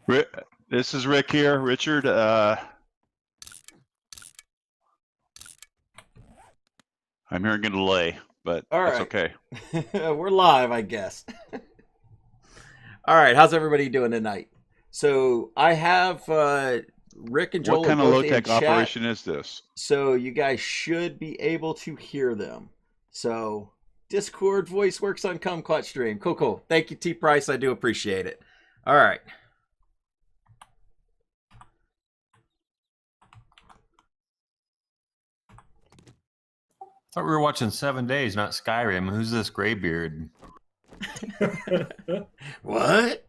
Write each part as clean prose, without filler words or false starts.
This is Rick here. Richard, I'm hearing a delay, but All that's right. okay. We're live, I guess. All right. How's everybody doing tonight? So I have Rick and What Joel are kind of both in low-tech chat, operation is this? so you guys should be able to hear them. So Discord voice works on Kumquat stream. Cool, cool. Thank you, T Price. I do appreciate it. All right. Thought we were watching 7 Days, not Skyrim. Who's this graybeard? What?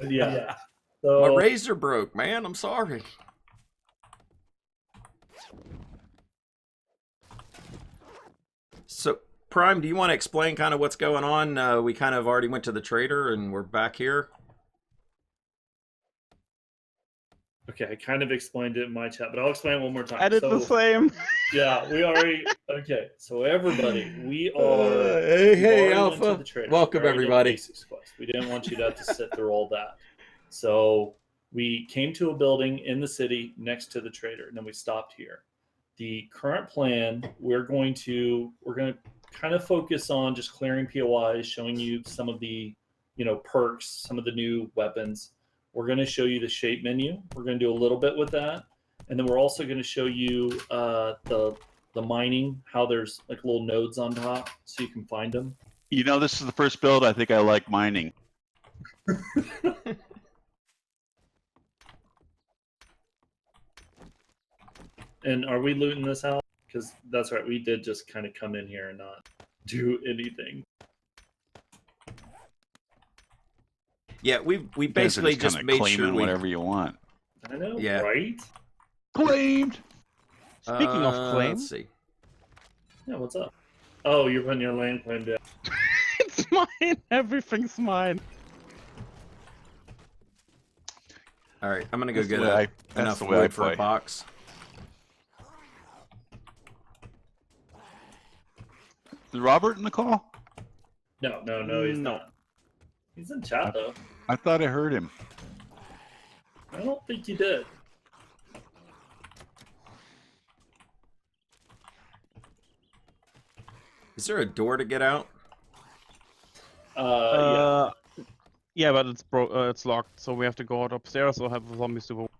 Yeah. My So razor broke, man. I'm sorry. So, Prime, do you want to explain kind of what's going on? We kind of already went to the trader and we're back here. okay, I kind of explained it in my chat, but I'll explain it one more time. I did the same. Yeah, we already okay. So everybody, we are Hey, we've already went Alpha. to the trader. Welcome, We already did everybody. Basics quest. We didn't want you to have to sit through all that. So we came to a building in the city next to the trader, and then we stopped here. The current plan, we're going to kind of focus on just clearing POIs, showing you some of the perks, some of the new weapons. We're going to show you the shape menu. We're going to do a little bit with that, and then we're also going to show you the mining, how there's like little nodes on top, so you can find them. You know, this is the first build I think I like mining. And are we looting this house? Because that's right, we did just kind of come in here and not do anything. Yeah, we You guys are basically just kinda made claiming sure we. whatever you want. I know, Yeah. right? Claimed. Speaking of claim, Let's see. Yeah, what's up? Oh, you're putting your land claim down. it's mine. Everything's mine. All right, I'm gonna go That's the get way that's enough the way I wood for play. a box. Is Robert in the call? No, he's No. not. He's in chat though. I thought I heard him. I don't think you did. Is there a door to get out? Yeah. Yeah, but it's locked, so we have to go out upstairs or have the zombies to go.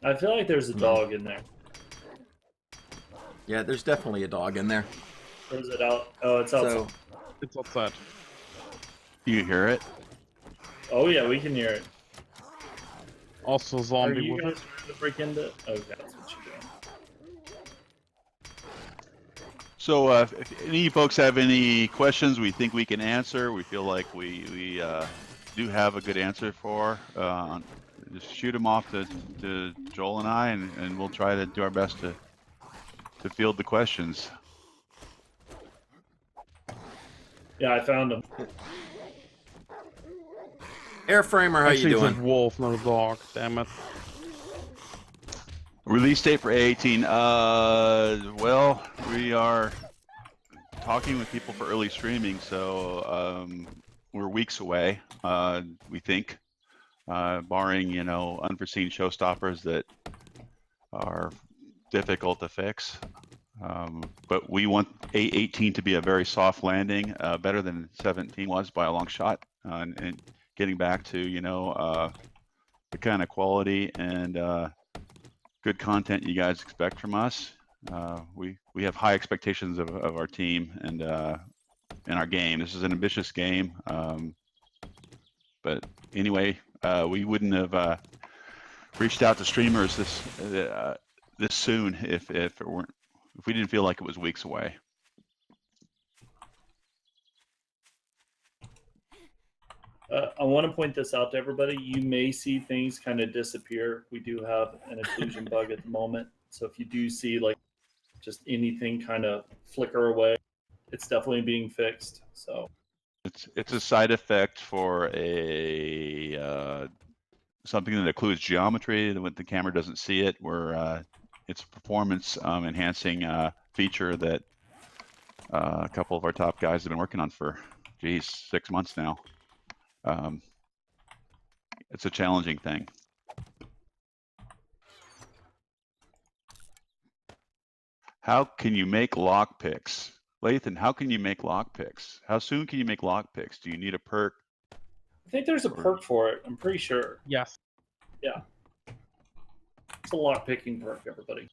I feel like there's a dog in there. Yeah, there's definitely a dog in there. Or is it out? Oh, it's outside. So, It's outside. You hear it? Oh yeah, we can hear it. Also Are zombie you with guys it. trying to break into? Okay, that's what you're doing. So if any folks have any questions we think we can answer, we feel like we do have a good answer for, just shoot them off to Joel and I, and we'll try to do our best to field the questions. Yeah, I found him. Airframer, how Actually, you it's doing? a wolf, not a dog. Damn it. Release date for A18. Well, we are talking with people for early streaming, so we're weeks away. We think, barring unforeseen showstoppers that are difficult to fix. But we want A18 to be a very soft landing, better than 17 was by a long shot, and getting back to the kind of quality and good content you guys expect from us. We have high expectations of our team and our game. This is an ambitious game, but anyway, we wouldn't have reached out to streamers this soon if we didn't feel like it was weeks away. I want to point this out to everybody. You may see things kind of disappear. We do have an occlusion bug at the moment. So if you do see like just anything kind of flicker away, it's definitely being fixed. So it's a side effect for a something that occludes geometry when the camera doesn't see it. We're it's a performance enhancing feature that a couple of our top guys have been working on for, 6 months now. It's a challenging thing. How can you make lock picks? Lathan, how can you make lock picks? How soon can you make lock picks? Do you need a perk? I think there's a perk for it. I'm pretty sure. Yes. Yeah. It's a lock picking perk, everybody.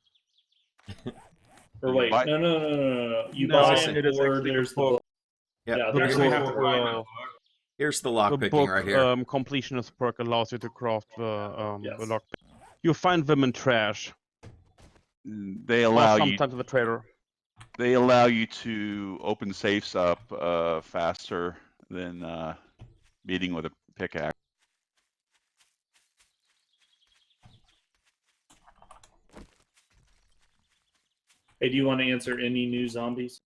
Or You wait, buy- no. You No, buy it it, is or actually there's the the book. book. Yep. Yeah, The there's Actually the have book. to buy the book. Here's the The lock picking book, right here. completionist perk allows you to craft Yes. the lockpick. You find them in trash, They or allow you. sometimes in the trader. They allow you to open safes up faster than meeting with a pickaxe. Hey, do you want to answer any new zombies?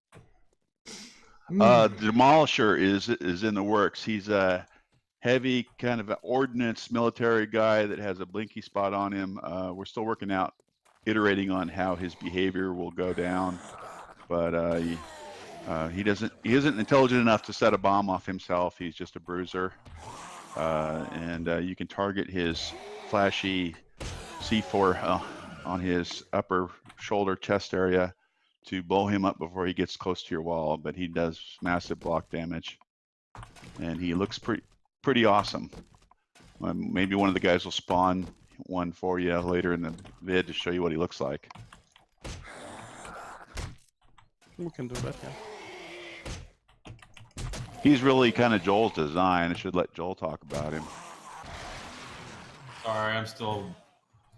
Demolisher is in the works. He's a heavy kind of an ordnance military guy that has a blinky spot on him. We're still working out, iterating on how his behavior will go down, but he isn't intelligent enough to set a bomb off himself. He's just a bruiser, and you can target his flashy C4 on his upper shoulder chest area to blow him up before he gets close to your wall, but he does massive block damage, and he looks pretty awesome. Maybe one of the guys will spawn one for you later in the vid to show you what he looks like. We can do that, yeah. He's really kind of Joel's design. I should let Joel talk about him. Sorry, I'm still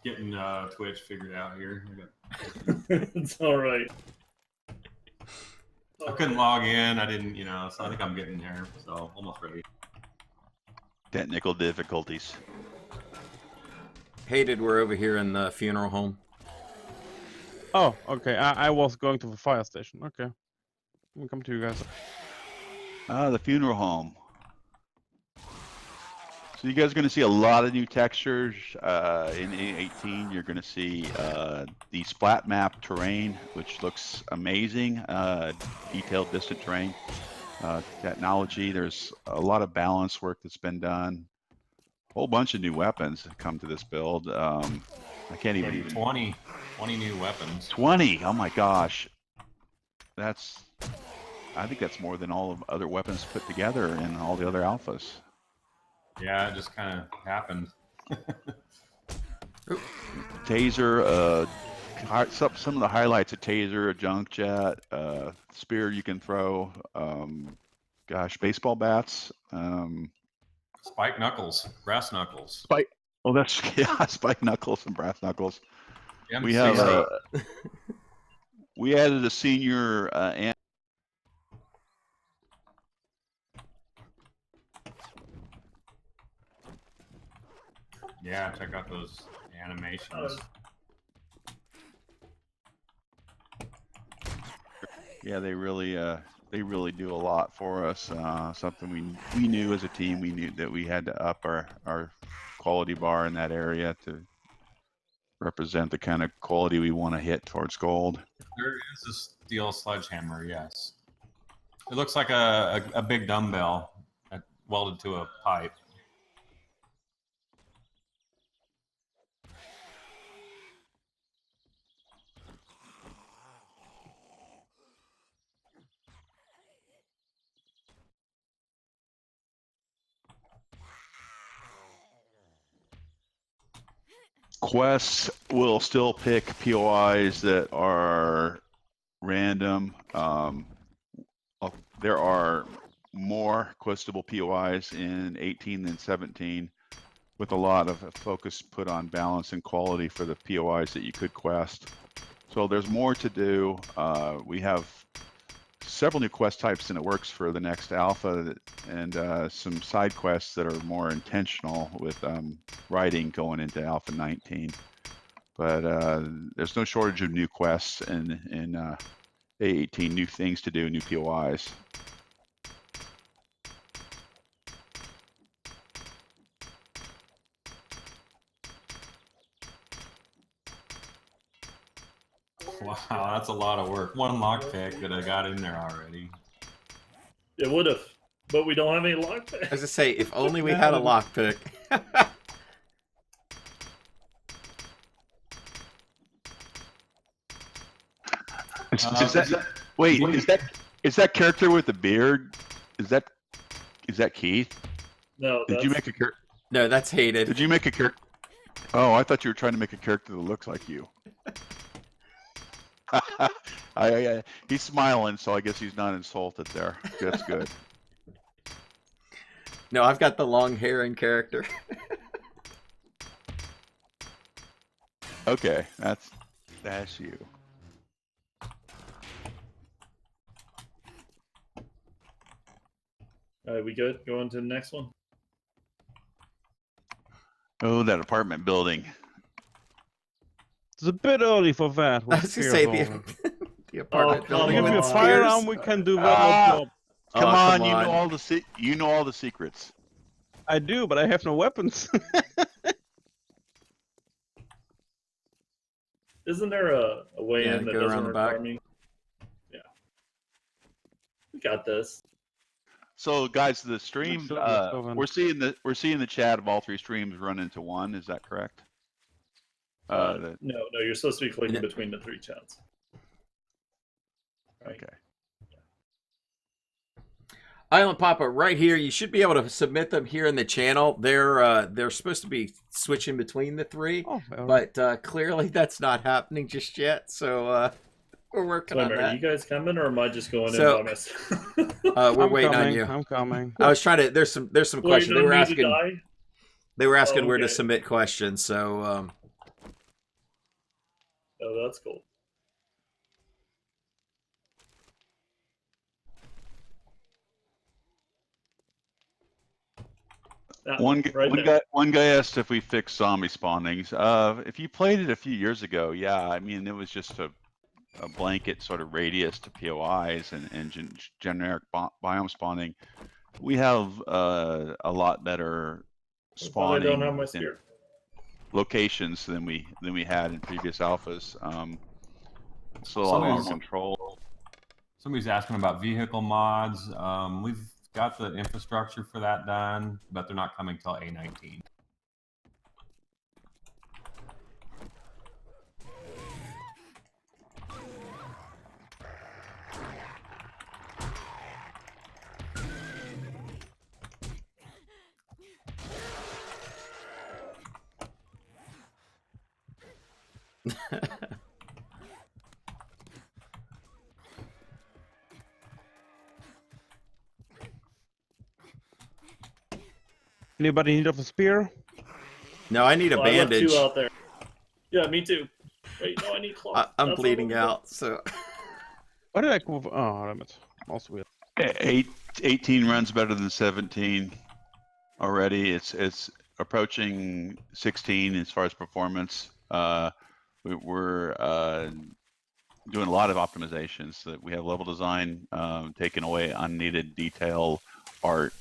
getting Twitch figured out here. It's all right. I couldn't log in. I didn't, so I think I'm getting there. So almost ready. Technical difficulties. Hated, we're over here in the funeral home. Oh, okay. I was going to the fire station. Okay. We'll come to you guys. The funeral home. So you guys are going to see a lot of new textures in A18. You're going to see the splat map terrain, which looks amazing. Detailed distant terrain technology. There's a lot of balance work that's been done. A whole bunch of new weapons that come to this build. I can't even 20 new weapons. 20. Oh my gosh. I think that's more than all of other weapons put together in all the other alphas. Yeah, it just kind of happened. Taser, some of the highlights of Taser, a junk jet, spear you can throw, baseball bats. Spike knuckles, brass knuckles. Oh, that's yeah, spike knuckles and brass knuckles. Yeah, We have we added a senior yeah, check out those animations. Yeah, they really do a lot for us. Something we knew as a team, we knew that we had to up our quality bar in that area to represent the kind of quality we want to hit towards gold. There is a steel sledgehammer, yes. It looks like a big dumbbell welded to a pipe. Quests will still pick POIs that are random. There are more questable POIs in 18 than 17, with a lot of focus put on balance and quality for the POIs that you could quest. So there's more to do. We have several new quest types in the works for the next alpha, and some side quests that are more intentional with writing going into alpha 19. But there's no shortage of new quests in A18, new things to do, new POIs. Wow, that's a lot of work. One lockpick that I got in there already. It would have, but we don't have any luck. As I say, if only we had a lockpick. Is that character with the beard? Is that Keith? No, Did you make a character? No, that's hated. Did you make a character? Oh, I thought you were trying to make a character that looks like you. He's smiling, so I guess he's not insulted there. That's good. No, I've got the long hair in character. Okay, that's you. All right, we good? Go on to the next one. Oh, that apartment building. It's a bit early for that. I was gonna say the apartment Oh, building Give come me a with on. firearm, spears. we can do Ah! that job. Come Oh, on, come you on. know all the secrets. I do, but I have no weapons. Isn't there a way Yeah, in that go doesn't around the require back. me? Yeah. We got this. So, guys, the stream Sure, let's go then. we're seeing the chat of all three streams run into one. Is that correct? No, you're supposed to be clicking Yeah. between the three chats. Right. Okay. Island Papa, right here. You should be able to submit them here in the channel. They're supposed to be switching between the three, Oh, well. but clearly that's not happening just yet. So we're working Wait a on minute, are you that. guys coming, or am I just going So- in by myself? We're I'm waiting coming. on you. I'm coming. I was trying to. There's some questions. Waiting They on were me to asking. die? They were asking Oh, where to okay. submit questions. So Oh, that's cool. That One right there. guy asked if we fixed zombie spawnings. If you played it a few years ago, yeah, I mean it was just a blanket sort of radius to POIs and generic biome spawning. We have a lot better But I spawning don't have my and spear. locations than we had in previous alphas. So a lot more Somebody's- control. Somebody's asking about vehicle mods. We've got the infrastructure for that done, but they're not coming till A19. Anybody need of a spear? no, I need a Well, I left bandage. two out there. Yeah, me too. Wait, no, I need cloth. I'm That's bleeding all. out. So Why did I go? Oh, damn it. Also weird. 18 runs better than 17 already. It's approaching 16 as far as performance. We're doing a lot of optimizations. That we have level design, taking away unneeded detail, art,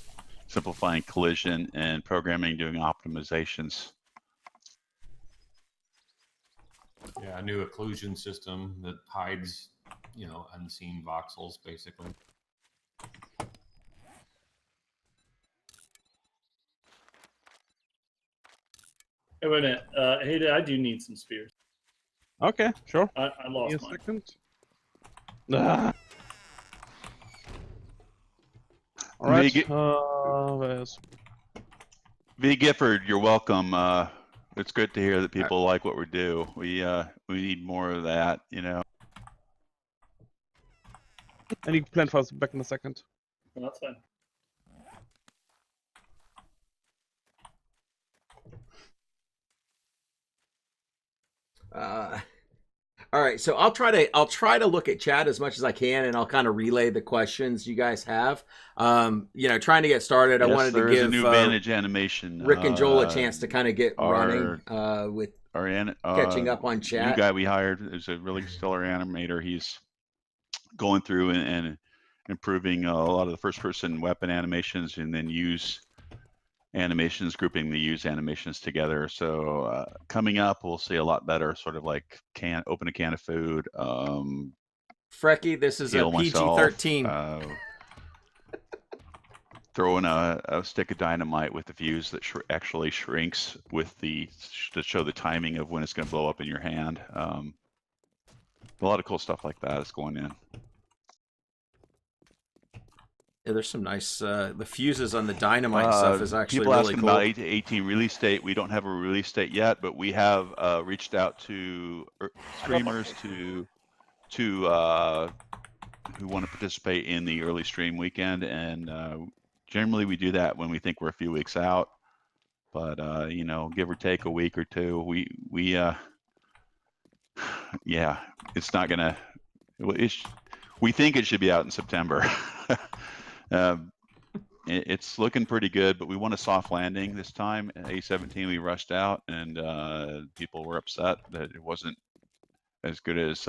simplifying collision, and programming, doing optimizations. Yeah, a new occlusion system that hides, unseen voxels, basically. Hey, wait a minute. Hey, I do need some spears. Okay, sure. I Give lost me a mine. second. Ah. All right. Where's... V. Gifford, you're welcome. It's good to hear that people like what we do. We need more of that, I need plant files back in a second. Well, that's fine. all right, so I'll try to look at chat as much as I can, and I'll kind of relay the questions you guys have. Trying to get started, I wanted to there is give a new Vantage animation. Rick and Joel a chance to kind of get our- running with catching up on New chat. guy we hired is a really stellar animator. He's going through and improving a lot of the first-person weapon animations, and then use animations, grouping the use animations together. So coming up, we'll see a lot better, sort of like open a can of food, Frecky, this is a heal myself, PG-13. throw in a stick of dynamite with the fuse that actually shrinks with to show the timing of when it's going to blow up in your hand. A lot of cool stuff like that is going in. Yeah, there's some nice. The fuses on the dynamite stuff is actually people really asking cool. about A18 release date. We don't have a release date yet, but we have reached out to streamers who want to participate in the early stream weekend, and generally we do that when we think we're a few weeks out. But you know, give or take a week or two, we yeah, it's not gonna. We think it should be out in September. It's looking pretty good, but we want a soft landing this time. A17 we rushed out, and people were upset that it wasn't as good as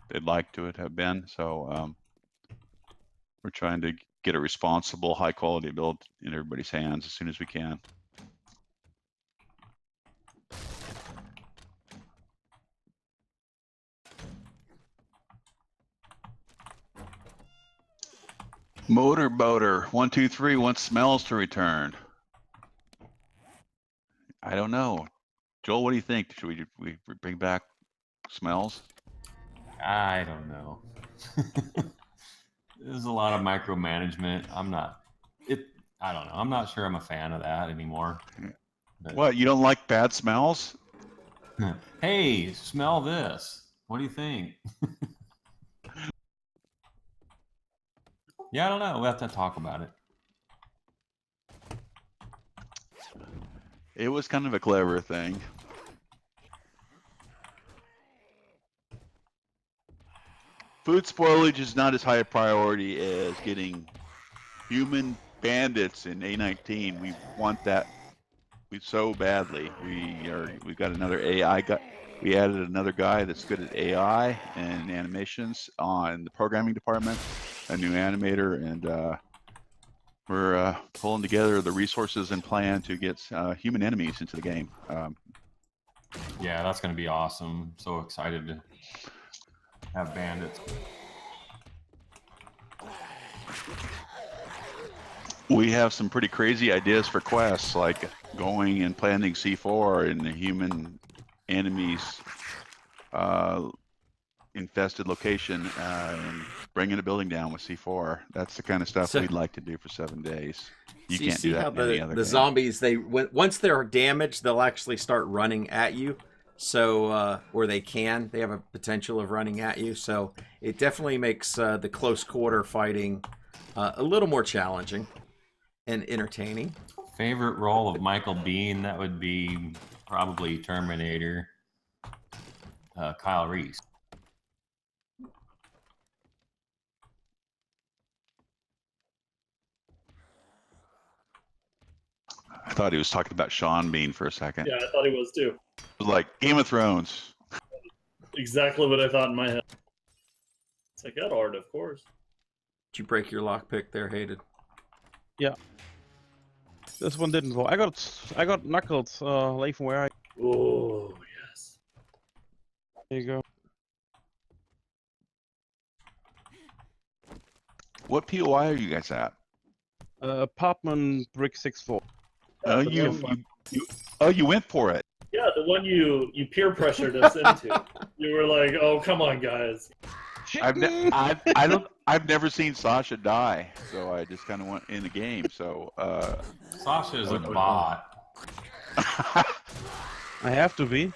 they'd like to it have been. So we're trying to get a responsible, high quality build in everybody's hands as soon as we can. Motor 123 wants smells to return. I don't know. Joel, what do you think? Should we bring back smells? I don't know. There's a lot of micromanagement. I don't know. I'm not sure I'm a fan of that anymore. But, What, you don't like bad smells? hey, smell this. What do you think? Yeah, I don't know. We'll have to talk about it. It was kind of a clever thing. Food spoilage is not as high a priority as getting human bandits in A19. We want that so badly. We've got another AI guy. We added another guy that's good at AI and animations on the programming department, a new animator, and we're pulling together the resources and plan to get human enemies into the game. Yeah, that's going to be awesome. So excited to have bandits. We have some pretty crazy ideas for quests, like going and planting C4 in the human enemies infested location and bringing a building down with C4. That's the kind of stuff we'd like to do for 7 days. You can't do that in any other game. Zombies, once they're damaged, they'll actually start running at you. So, or they have a potential of running at you. So it definitely makes the close quarter fighting a little more challenging and entertaining. Favorite role of Michael Biehn? That would be probably Terminator. Kyle Reese. I thought he was talking about Sean Bean for a second. Yeah, I thought he was too. It was like Game of Thrones. Exactly what I thought in my head. It's like that art, of course. Did you break your lockpick there, Hated? Yeah. This one didn't fall. I got knuckled late from where I. Oh yes. There you go. What POI are you guys at? Apartment brick 6-4. You went for it. Yeah, the one you peer pressured us into. You were like, "Oh, come on, guys." I've never seen Sasha die, so I just kind of went in the game. So Sasha is a bot. I have to be.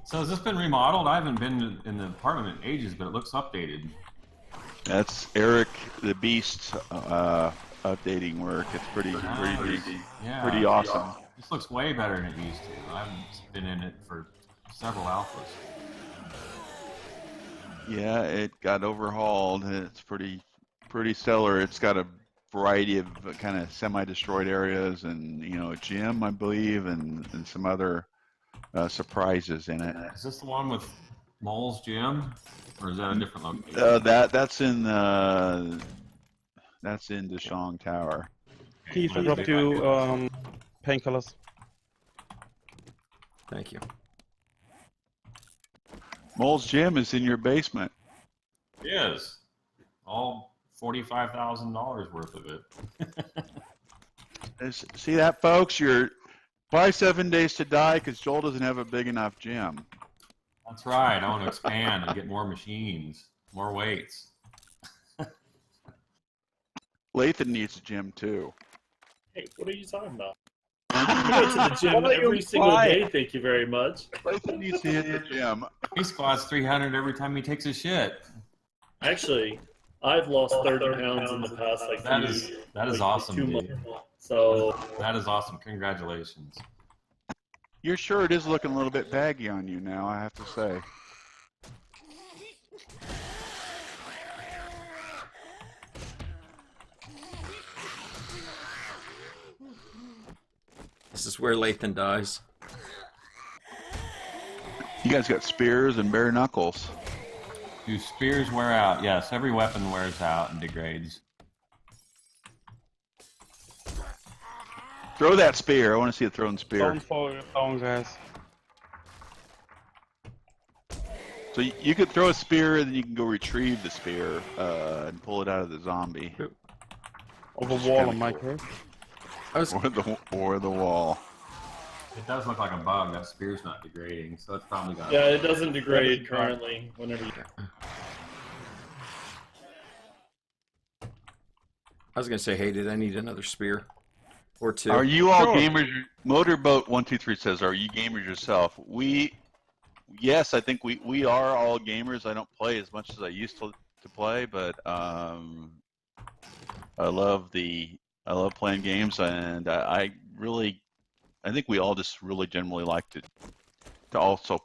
So has this been remodeled? I haven't been in the apartment in ages, but it looks updated. That's Eric the Beast updating work. It's pretty awesome. This looks way better than it used to. I haven't been in it for several alphas. Yeah, it got overhauled, and it's pretty stellar. It's got a variety of kind of semi-destroyed areas, and a gym, I believe, and some other surprises in it. Is this the one with Mole's Gym, or is that a different location? That's in Deshong Tower. Keith, I dropped you painkillers. Thank you. Mole's Gym is in your basement. It is. All $45,000 worth of it. See that, folks? You're buy 7 Days to Die because Joel doesn't have a big enough gym. That's right. I want to expand and get more machines, more weights. Lathan needs a gym too. Hey, what are you talking about? I go to the gym every single day, thank you very much. Lathan needs to hit the gym. He squats 300 every time he takes a shit. Actually, I've lost 30 pounds in the past That is awesome, 2 dude. months. So That is awesome. Congratulations. Your shirt is looking a little bit baggy on you now, I have to say. This is where Lathan dies. You guys got spears and bare knuckles. Do spears wear out? Yes, every weapon wears out and degrades. Throw that spear. I want to see a thrown spear. Don't fall down, guys. So you could throw a spear, and then you can go retrieve the spear and pull it out of the zombie. Over wall on my case. I was Or the wall. It does look like a bug. That spear's not degrading, so it's probably got. yeah, it doesn't degrade currently. Whenever you I was gonna say, hey, did I need another spear or two? Are you all Sure. gamers? Motorboat123 says, "Are you gamers yourself?" Yes, I think we are all gamers. I don't play as much as I used to play, but I love playing games, and I think we all just really generally like to also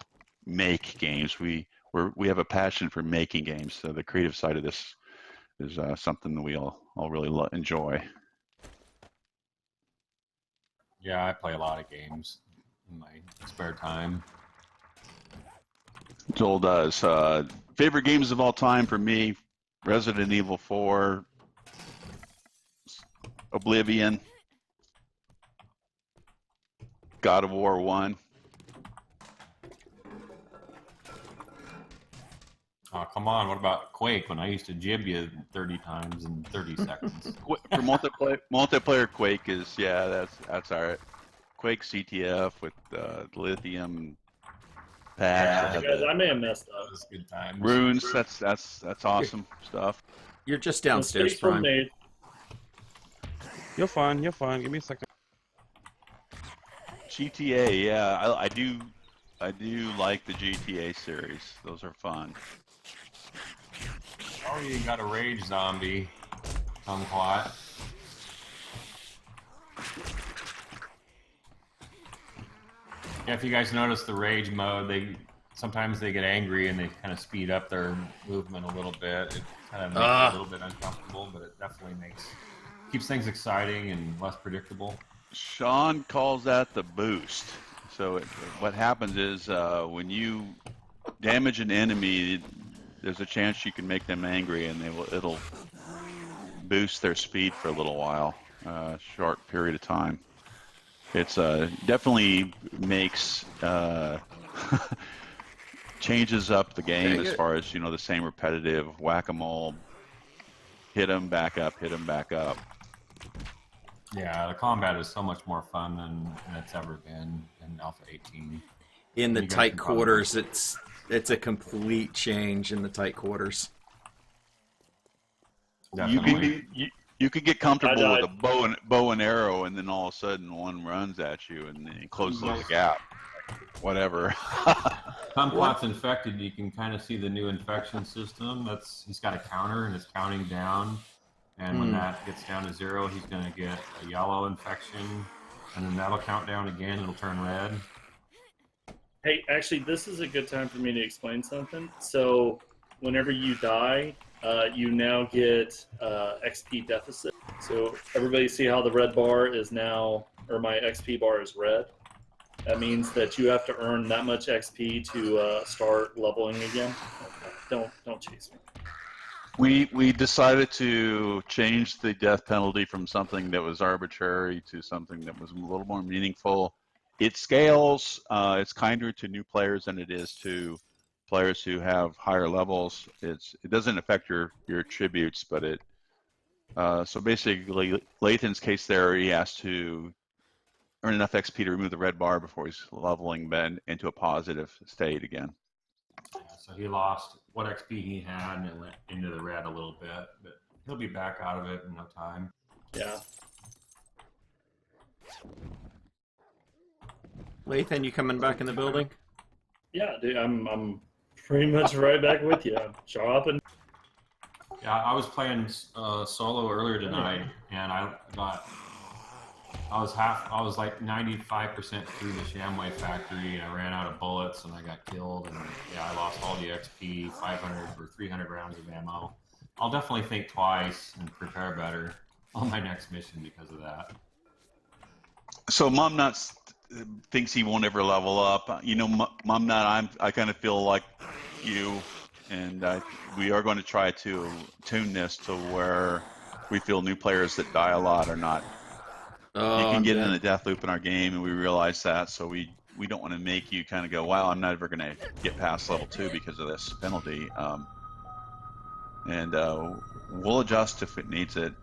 make games. We have a passion for making games. So the creative side of this is something that we all really enjoy. Yeah, I play a lot of games in my spare time. Joel does. Favorite games of all time for me: Resident Evil 4, Oblivion, God of War 1. Oh, come on. What about Quake when I used to jib you 30 times in 30 seconds? For multiplayer, Quake is that's all right. Quake CTF with lithium packs, guys, I may have messed That up. was good times. runes. That's awesome stuff. You're just downstairs, Mistakes were Prime. made. You're fine. You're fine. Give me a second. GTA, yeah, I do like the GTA series. Those are fun. Oh, you got a rage zombie. Kumquat. Yeah, if you guys notice the rage mode, sometimes they get angry and they kind of speed up their movement a little bit. It kind of makes it a little bit uncomfortable, but it definitely keeps things exciting and less predictable. Sean calls that the boost. So what happens is when you damage an enemy, there's a chance you can make them angry, and it'll boost their speed for a little while, short period of time. It's definitely makes changes up the game as far as the same repetitive whack-a-mole, hit them back up, hit them back up. Yeah, the combat is so much more fun than it's ever been in Alpha 18. In the You guys tight can probably- quarters, it's a complete change in the tight quarters. Definitely. You could get comfortable I with a bow and arrow, and then all of a sudden one runs at you, and then it closes the gap. Whatever. Kumquat's infected. You can kind of see the new infection system. He's got a counter and it's counting down. And when that gets down to 0, he's going to get a yellow infection, and then that'll count down again. It'll turn red. Hey, actually, this is a good time for me to explain something. So, whenever you die, you now get XP deficit. So, everybody see how the red bar is now, or my XP bar is red? That means that you have to earn that much XP to start leveling again. Okay. Don't chase me. We decided to change the death penalty from something that was arbitrary to something that was a little more meaningful. It scales. It's kinder to new players than it is to players who have higher levels. It doesn't affect your tributes, but it so basically Lathan's case there, he has to earn enough XP to remove the red bar before he's leveling Ben into a positive state again. Yeah, so he lost what XP he had and it went into the red a little bit, but he'll be back out of it in no time. Yeah. Lathan, you coming back in the building? Yeah, dude, I'm pretty much right back with you. Sharp and Yeah, I was playing solo earlier tonight, and I was like 95% through the Shamway factory, and I ran out of bullets, and I got killed, and yeah, I lost all the XP, 500 or 300 rounds of ammo. I'll definitely think twice and prepare better on my next mission because of that. So Momnut thinks he won't ever level up. You know, Momnut, I kind of feel like you, and we are going to try to tune this to where we feel new players that die a lot are not. You can get in the death loop in our game, and we realize that. So we don't want to make you kind of go, "Wow, I'm never going to get past level 2 because of this penalty." And we'll adjust if it needs it.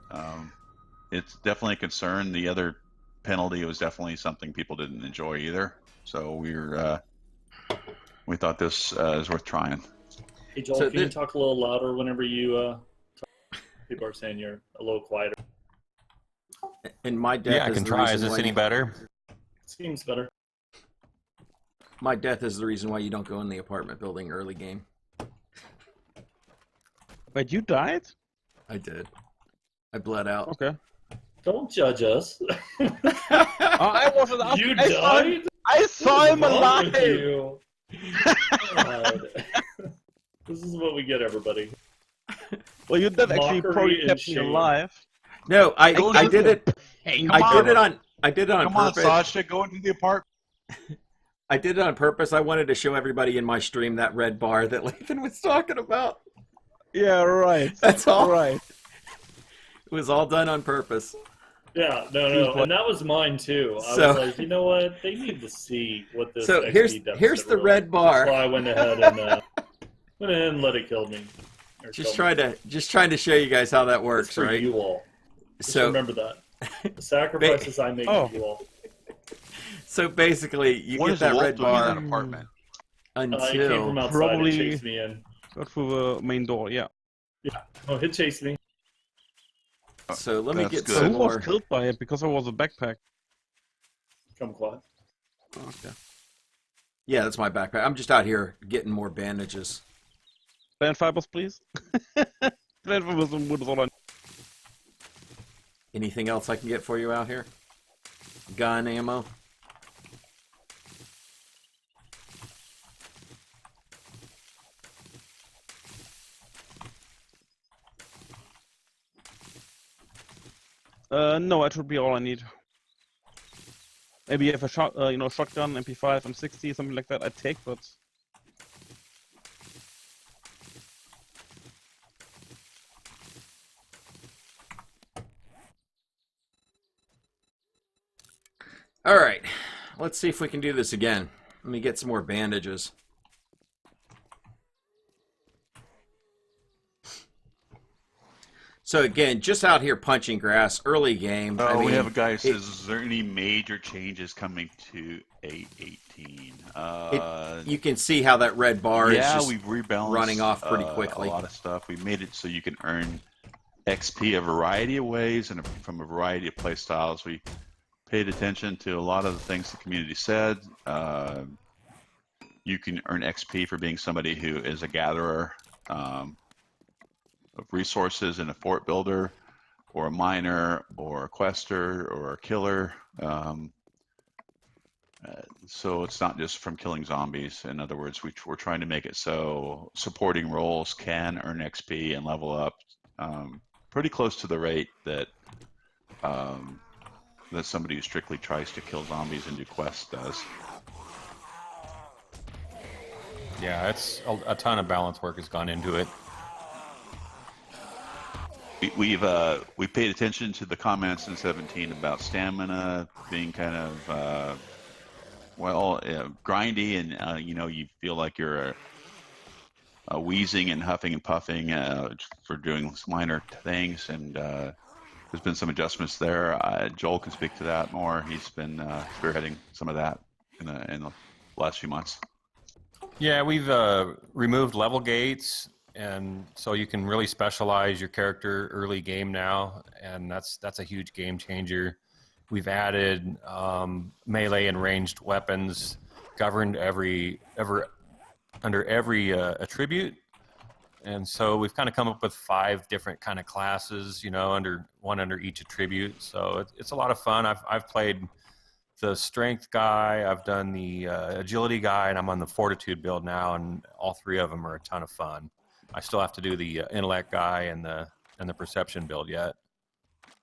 It's definitely a concern. The other penalty was definitely something people didn't enjoy either. So we thought this is worth trying. Hey Joel, So can you talk a little louder whenever you talk? People are saying you're a little quieter. And my death Yeah, I is can the try. reason Is this why any you- better? Seems better. My death is the reason why you don't go in the apartment building early game. Wait, you died? I did. I bled out. Okay. Don't judge us. I wasn't. You I saw him, died? I saw What's him wrong alive. with you? God. This is what we get, everybody. Well, you did actually Mockery probably and kept me shame. alive. No, I did it. Hey, I did it on Come on, purpose. Sasha, go into the apartment. I did it on purpose. I wanted to show everybody in my stream that red bar that Lathan was talking about. Yeah, right. That's all. Right. It was all done on purpose. Yeah, no, and that was mine too. I So- was like, you know what? They need to see what this. So XP here's deficit the really red is. bar. That's why I went ahead and let it kill me. Or Just kill me. trying to show you guys how that It's works, for right? you all. Just So remember that the sacrifices I make Oh. for you all. so basically, you What get is that Wolf red doing in that bar apartment? It came until from outside Probably- and chased me in. Go through the main door. Yeah. Oh, it chased me. So let me That's get good. So some who was more. killed by it because I was a backpack? Kumquat. Okay. Yeah, that's my backpack. I'm just out here getting more bandages. Plant fibers, please. Plant fibers and wood is all I need. Anything else I can get for you out here? Gun ammo. No, that would be all I need. Maybe if a shotgun, MP5, M60, something like that, I'd take, but All right, let's see if we can do this again. Let me get some more bandages. So again, just out here punching grass, early game. I Oh, we mean, have a guy who says, "Is there any major changes coming to A18?" you can see how that red bar is yeah, just we've rebalanced running off pretty quickly. a lot of stuff. We made it so you can earn XP a variety of ways and from a variety of play styles. We paid attention to a lot of the things the community said. You can earn XP for being somebody who is a gatherer of resources and a fort builder, or a miner, or a quester, or a killer. So it's not just from killing zombies. In other words, we're trying to make it so supporting roles can earn XP and level up pretty close to the rate that that somebody who strictly tries to kill zombies and do quests does. Yeah, it's a ton of balance work has gone into it. we paid attention to the comments in 17 about stamina being kind of grindy, and you feel like you're wheezing and huffing and puffing for doing minor things, and there's been some adjustments there. Joel can speak to that more. He's been spearheading some of that in the last few months. Yeah, we've removed level gates, and so you can really specialize your character early game now, and that's a huge game changer. We've added melee and ranged weapons governed under every attribute, and so we've kind of come up with 5 different kind of classes, under each attribute. So it's a lot of fun. I've played the strength guy, I've done the agility guy, and I'm on the fortitude build now, and all 3 of them are a ton of fun. I still have to do the intellect guy and the perception build yet.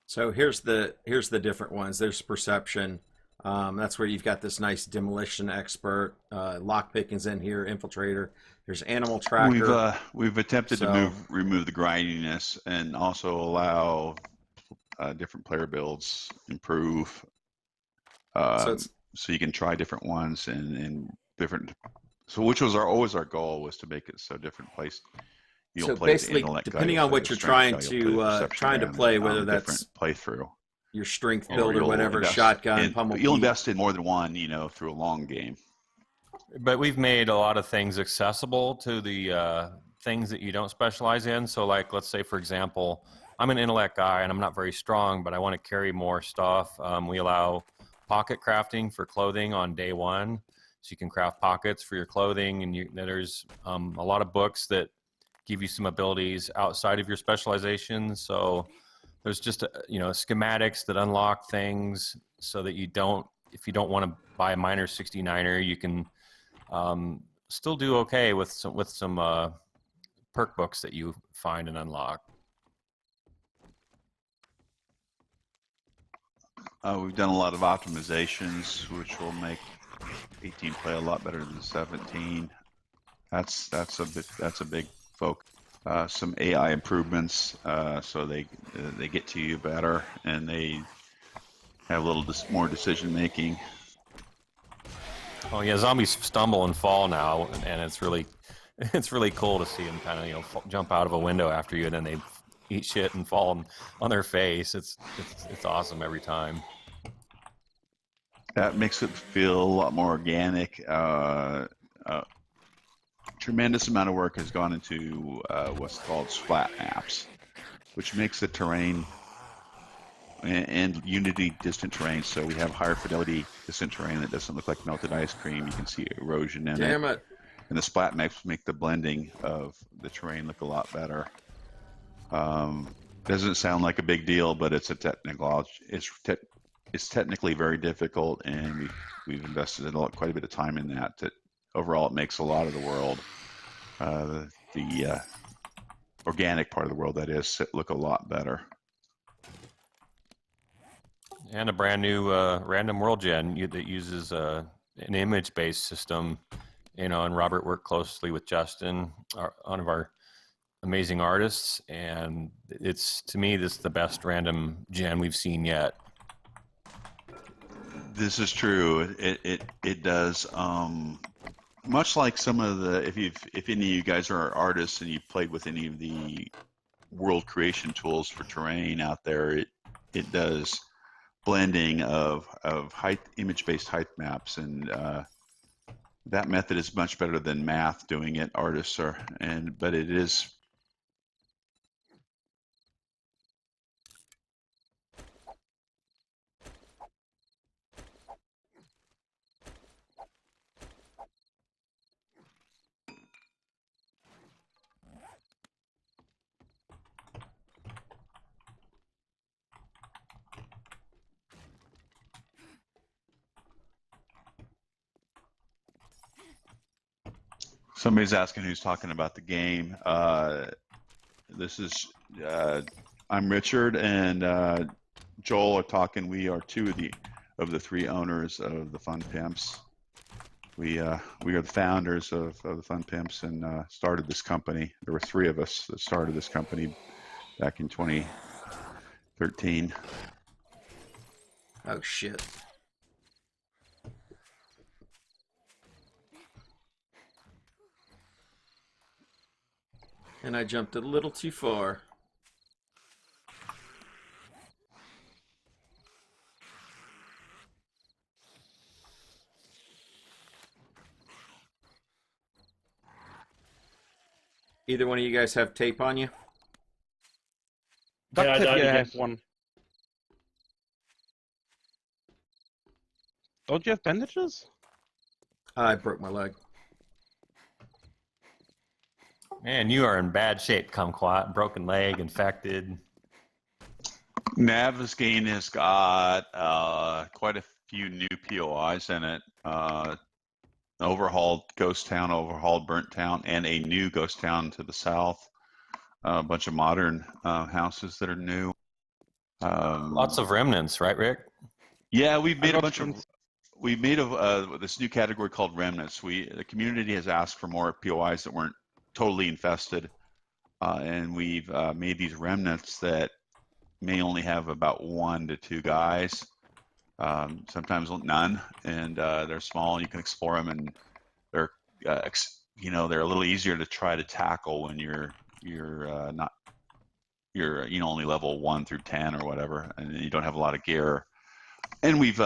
So here's the different ones. There's perception. That's where you've got this nice demolition expert. Lock picking's in here. Infiltrator. There's animal tracker. We've attempted to remove the grindiness and also allow different player builds improve. So you can try different ones and different. So which was always our goal, was to make it so different place. So basically, depending on what you're trying to play, whether that's playthrough, your strength build or whatever, shotgun, pummel. You'll invest in more than one, through a long game. But we've made a lot of things accessible to the things that you don't specialize in. So, like, let's say, for example, I'm an intellect guy and I'm not very strong, but I want to carry more stuff. We allow pocket crafting for clothing on day 1, so you can craft pockets for your clothing. And there's a lot of books that give you some abilities outside of your specialization. So there's just schematics that unlock things so that if you don't want to buy a minor 69er, you can still do okay with some perk books that you find and unlock. We've done a lot of optimizations, which will make 18 play a lot better than 17. That's a big focus. Some AI improvements, so they get to you better and they have a little more decision making. Oh yeah, zombies stumble and fall now, and it's really cool to see them kind of jump out of a window after you, and then they eat shit and fall on their face. It's awesome every time. That makes it feel a lot more organic. Tremendous amount of work has gone into what's called splat maps, which makes the terrain and Unity distant terrain. So we have higher fidelity distant terrain that doesn't look like melted ice cream. You can see erosion in it. Damn it. And the splat maps make the blending of the terrain look a lot better. Doesn't sound like a big deal, but it's it's technically very difficult, and we've invested quite a bit of time in that. That overall, it makes a lot of the world, the organic part of the world, that is, look a lot better. And a brand new random world gen that uses an image-based system, and Robert worked closely with Justin, one of our amazing artists, and to me, this is the best random gen we've seen yet. This is true. It does. Much like some of the, if any of you guys are artists and you've played with any of the world creation tools for terrain out there, it does blending of image-based height maps, and that method is much better than math doing it. Artists are, but it is. Somebody's asking who's talking about the game. This is I'm Richard and Joel are talking. We are 2 of the 3 owners of the Fun Pimps. We are the founders of the Fun Pimps and started this company. There were 3 of us that started this company back in 2013. Oh shit. And I jumped a little too far. Either one of you guys have tape on you? Duct Yeah, I tape, died yeah, I again. have one. Don't you have bandages? I broke my leg. Man, you are in bad shape, Kumquat. Broken leg, infected. Navigaine has got quite a few new POIs in it. Overhauled Ghost Town, overhauled Burnt Town, and a new Ghost Town to the south. A bunch of modern houses that are new. Lots of remnants, right, Rick? Yeah, we've I made a got bunch of. friends. We made this new category called remnants. The community has asked for more POIs that weren't totally infested, and we've made these remnants that may only have about 1 to 2 guys, sometimes none, and they're small. You can explore them, and they're they're a little easier to try to tackle when you're not you're only level 1 through 10 or whatever, and you don't have a lot of gear. And we've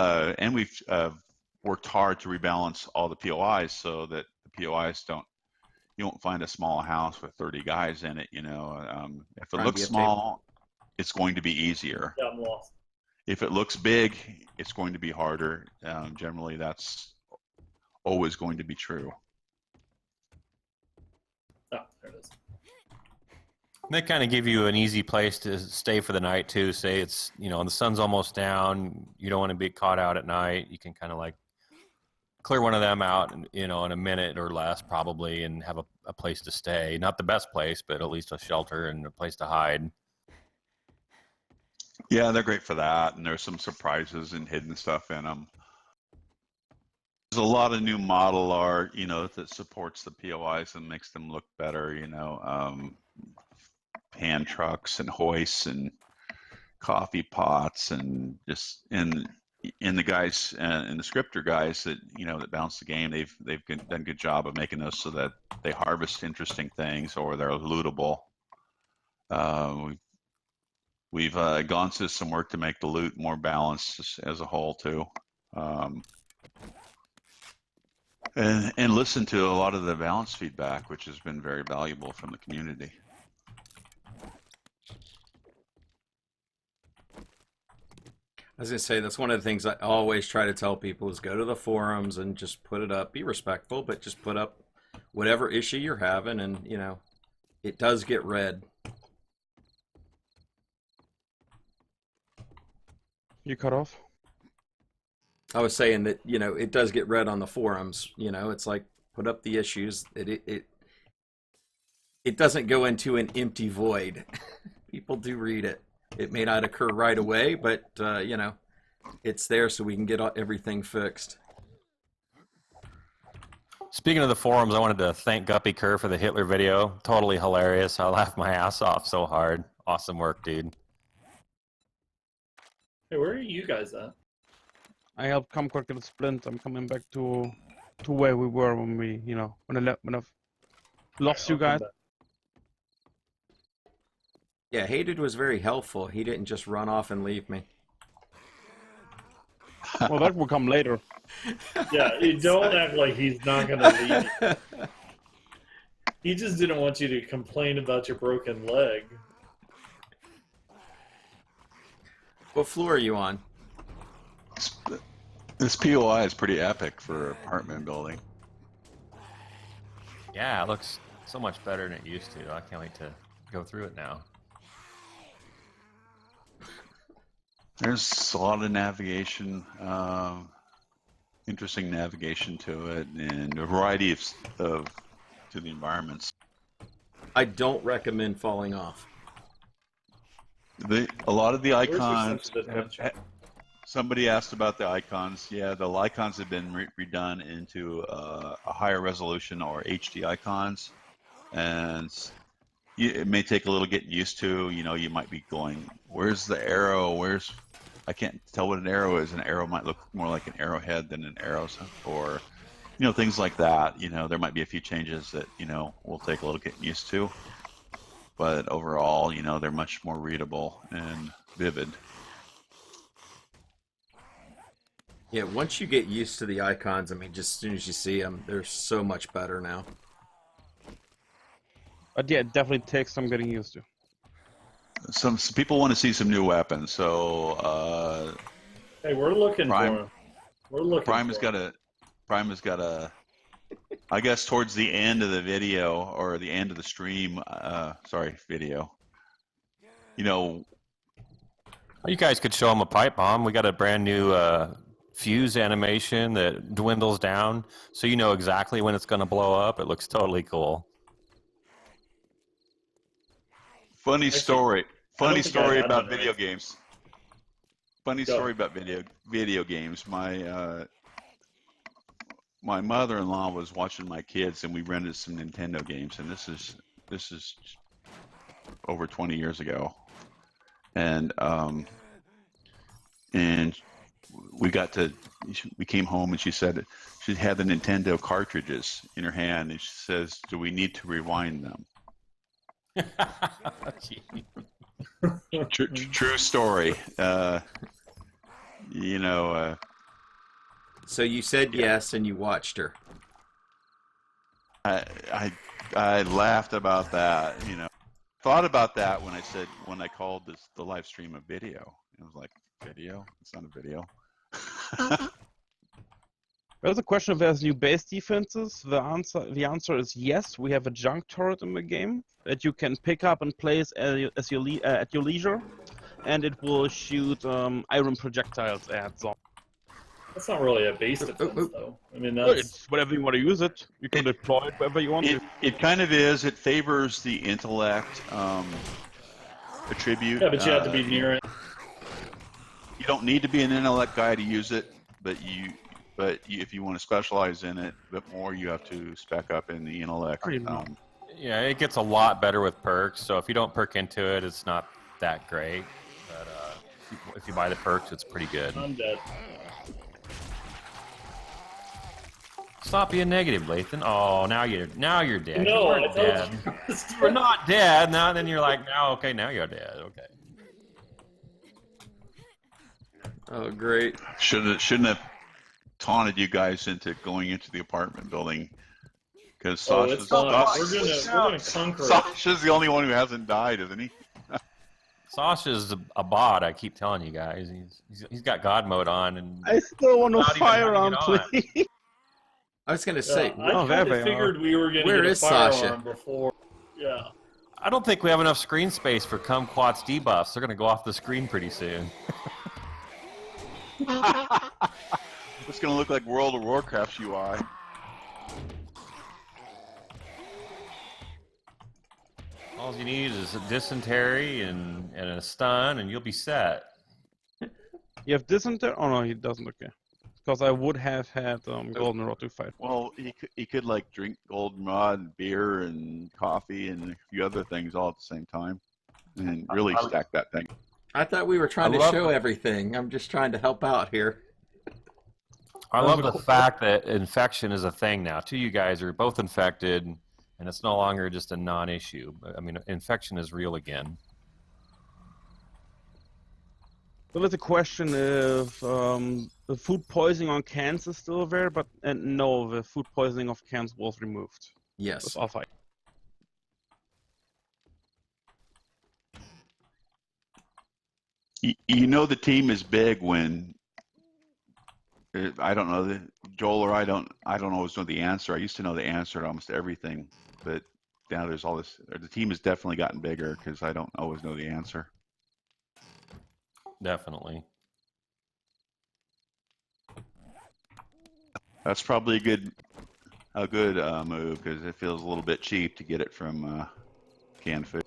worked hard to rebalance all the POIs so that the POIs you won't find a small house with 30 guys in it. If it Brian, do looks you have tape? small, it's going to be easier. Yeah, I'm lost. If it looks big, it's going to be harder. Generally, that's always going to be true. Oh, there it is. They kind of give you an easy place to stay for the night too. Say it's the sun's almost down. You don't want to be caught out at night. You can kind of like clear one of them out, in a minute or less probably, and have a place to stay. Not the best place, but at least a shelter and a place to hide. Yeah, they're great for that, and there's some surprises and hidden stuff in them. There's a lot of new model art, that supports the POIs and makes them look better. Hand trucks and hoists and coffee pots, and just in the guys and the scripter guys that bounce the game, they've done a good job of making those so that they harvest interesting things or they're lootable. We've gone through some work to make the loot more balanced as a whole too, and listen to a lot of the balance feedback, which has been very valuable from the community. I was gonna say that's one of the things I always try to tell people is go to the forums and just put it up. Be respectful, but just put up whatever issue you're having, and it does get read. You cut off. I was saying that it does get read on the forums. It's like put up the issues. It doesn't go into an empty void. People do read it. It may not occur right away, but it's there so we can get everything fixed. Speaking of the forums, I wanted to thank Guppy Kerr for the Hitler video. Totally hilarious. I laughed my ass off so hard. Awesome work, dude. Hey, where are you guys at? I helped Kumquat get a splint. I'm coming back to where we were when I lost you I'll come guys. back. Yeah, Hated was very helpful. He didn't just run off and leave me. Well, that will come later. Yeah, you don't act like he's not going to leave you. He just didn't want you to complain about your broken leg. What floor are you on? This POI is pretty epic for apartment building. Yeah, it looks so much better than it used to. I can't wait to go through it now. There's a lot of navigation, interesting navigation to it, and a variety of to the environments. I don't recommend falling off. A lot of the Where's your icons. sense of adventure? Somebody asked about the icons. Yeah, the icons have been redone into a higher resolution or HD icons, and it may take a little getting used to. You know, you might be going, "Where's the arrow? I can't tell what an arrow is. An arrow might look more like an arrowhead than an arrow, or things like that. There might be a few changes that will take a little getting used to, but overall, they're much more readable and vivid. Yeah, once you get used to the icons, I mean, just as soon as you see them, they're so much better now. But yeah, it definitely takes some getting used to. Some people want to see some new weapons, so Hey, we're looking Prime- for him. We're looking. Prime for him. has got a. I guess towards the end of the video or the end of the stream, video. You guys could show them a pipe bomb. We got a brand new fuse animation that dwindles down, so you know exactly when it's going to blow up. It looks totally cool. Funny Actually, story. I don't Funny think I story had about one, video right? games. Funny Go. story about video games. My mother-in-law was watching my kids, and we rented some Nintendo games, and this is over 20 years ago, and we came home, and she said she had the Nintendo cartridges in her hand, and she says, "Do we need to rewind them?" True story. So you said yes, and you watched her. I laughed about that. Thought about that when I called the live stream a video. It was like, video? It's not a video. There's a question if there's new base defenses. The answer is yes. We have a junk turret in the game that you can pick up and place at your leisure, and it will shoot iron projectiles at zombies. That's not really a base defense, though. I mean, Well, that's it's whatever you want to use it. You can deploy it wherever you want to. It kind of is. It favors the intellect attribute. yeah, but you have to be near it. You don't need to be an intellect guy to use it, but if you want to specialize in it a bit more, you have to spec up in the intellect. Yeah, it gets a lot better with perks. So if you don't perk into it, it's not that great. But if you buy the perks, it's pretty good. I'm dead. Stop being negative, Lathan. Oh, now you're dead. No, you weren't I dead. thought you You were not dead. Now then you're like, now you're dead. Okay. Oh, great. Shouldn't have taunted you guys into going into the apartment building, because it's fine. We're gonna conquer it. Sasha's the only one who hasn't died, isn't he? Sasha's a bot. I keep telling you guys. He's got God mode on, and I still want to Not even fire having on, it on. please. I was gonna say, I Oh, there kind they of figured we were gonna Where get is a firearm Sasha? before. Yeah. I don't think we have enough screen space for Kumquat's debuffs. They're going to go off the screen pretty soon. It's going to look like World of Warcraft's UI. All you need is a dysentery and a stun, and you'll be set. You have dysentery? Oh no, he doesn't. Okay, because I would have had goldenrod to fight. Well, he could like drink goldenrod and beer and coffee and a few other things all at the same time, and really stack that thing. I thought we were trying to show everything. I'm just trying to help out here. I love the fact that infection is a thing now. Two of you guys are both infected, and it's no longer just a non-issue. I mean, infection is real again. So there's a question if the food poisoning on cans is still there, but no, the food poisoning of cans was removed. Yes. That's off. You know the team is big when I don't know Joel or I don't always know the answer. I used to know the answer to almost everything, but now there's all this. The team has definitely gotten bigger because I don't always know the answer. Definitely. That's probably a good move because it feels a little bit cheap to get it from canned food.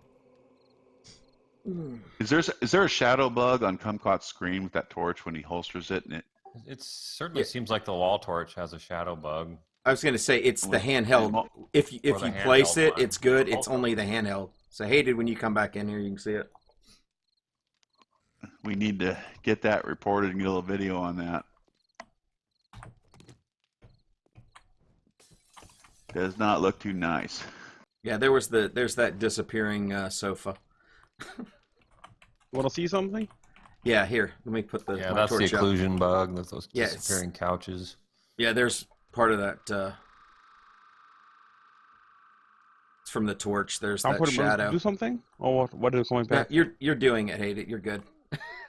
Is there a shadow bug on Kumquat's screen with that torch when he holsters it? And It certainly seems like the wall torch has a shadow bug. I was going to say it's the handheld. If you place it, it's good. It's only the handheld So hated when you come back in here, you can see it. We need to get that reported and get a little video on that. Does not look too nice. Yeah, there's that disappearing sofa. Want to see something? Yeah, here. Let me put Yeah, my that's the torch up. occlusion bug. That's those Yeah, disappearing couches. Yeah, there's part of that. It's from the torch. There's that shadow. Do something? Or what? What is going back? You're doing it, Hate It. You're good.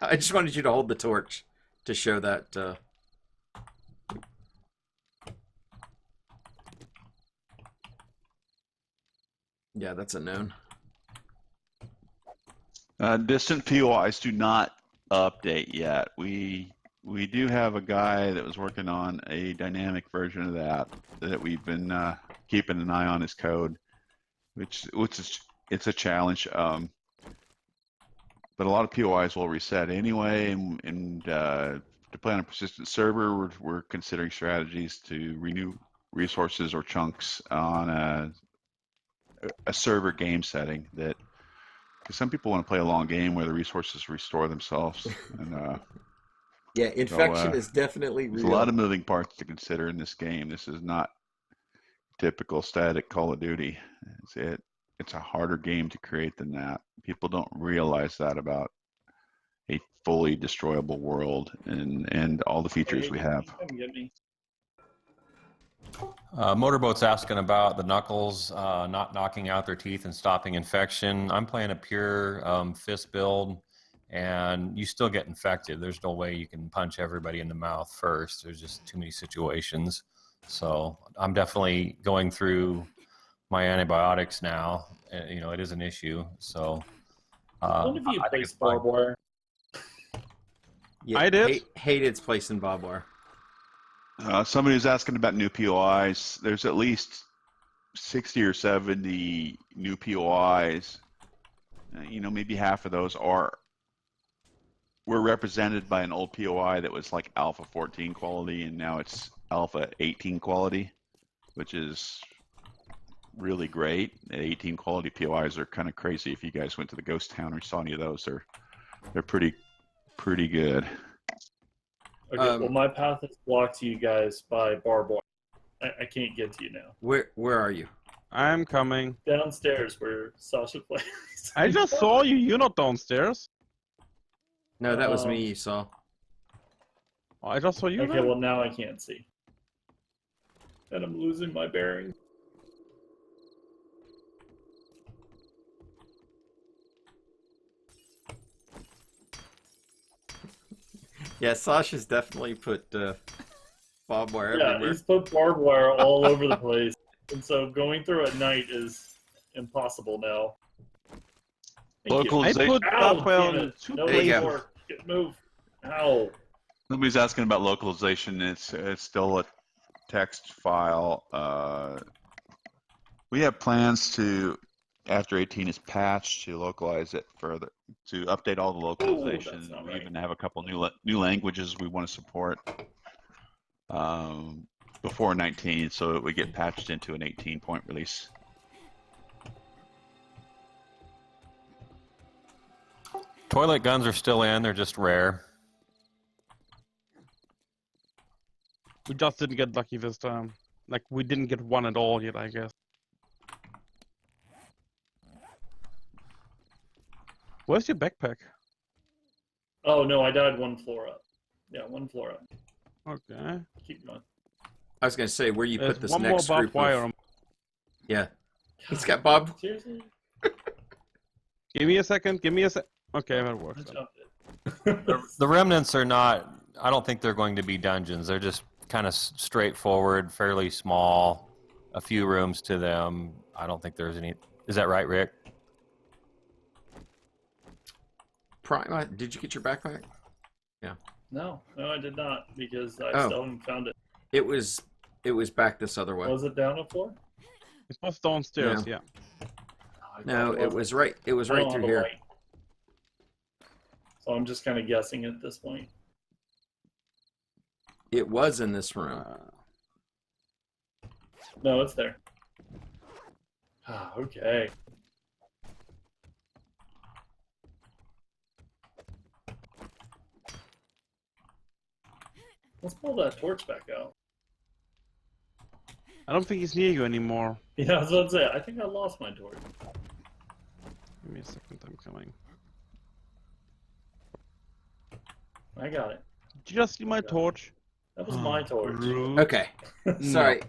I just wanted you to hold the torch to show that. Yeah, that's a known. Distant POIs do not update yet. We do have a guy that was working on a dynamic version of that we've been keeping an eye on his code, which is it's a challenge. But a lot of POIs will reset anyway, and to play on a persistent server, we're considering strategies to renew resources or chunks on a server game setting that. Because some people want to play a long game where the resources restore themselves, and Yeah, infection is definitely there's real. a lot of moving parts to consider in this game. This is not typical static Call of Duty. It's a harder game to create than that. People don't realize that about a fully destroyable world and all the features we have. Come get me. Motorboat's asking about the knuckles not knocking out their teeth and stopping infection. I'm playing a pure fist build, and you still get infected. There's no way you can punch everybody in the mouth first. There's just too many situations. So I'm definitely going through my antibiotics now. You know, it is an issue. So One of you I think plays it's fine. barbed wire. Yeah, I did. Hated's placing barbed wire. Somebody was asking about new POIs. There's at least 60 or 70 new POIs. Maybe half of those were represented by an old POI that was like Alpha 14 quality, and now it's Alpha 18 quality, which is really great. 18 quality POIs are kind of crazy. If you guys went to the ghost town or saw any of those, they're pretty good. Okay, well, my path is blocked to you guys by barbed wire. I can't get to you now. Where are you? I'm coming. Downstairs where Sasha plays. I just saw you. You're not downstairs. No, that was me you saw. Oh, I just saw you. Okay, then? well, now I can't see. And I'm losing my bearings. Yeah, Sasha's definitely put barbed wire Yeah, everywhere. he's put barbed wire all over the place. And so going through at night is impossible now. Thank you. I Localization. put Ow, barbed wire damn on it. two No There you go. places. more. Move. Ow. Somebody's asking about localization. It's still a text file. We have plans to, after 18 is patched, to localize it further, to update all the localization. that's not We right. even have a couple new languages we want to support before 19, so it would get patched into an 18-point release. Toilet guns are still in. They're just rare. We just didn't get lucky this time. Like, we didn't get one at all yet, I guess. Where's your backpack? Oh, no, I died one floor up. Yeah, one floor up. Okay. Keep going. I was gonna say where you There's put this one more next barbed group wire. of... Yeah, he's got Bob. Seriously? Give me a second. Give me a sec. Okay, that I works. then. jumped it. The remnants are not. I don't think they're going to be dungeons. They're just kind of straightforward, fairly small, a few rooms to them. I don't think there's any. Is that right, Rick? Prime, did you get your backpack? No, I did not, because I Oh. still haven't found it. It was back this other way. Was it down a floor? It was downstairs, yeah. No, it was right. It was right through here. So I'm just kind of guessing at this point. It was in this room. No, it's there. Okay. Let's pull that torch back out. I don't think he's near you anymore. Yeah, I was about to say, I think I lost my torch. Give me a second, I'm coming. I got it. Did you just see my torch? That was my torch. Rude. Okay. Sorry.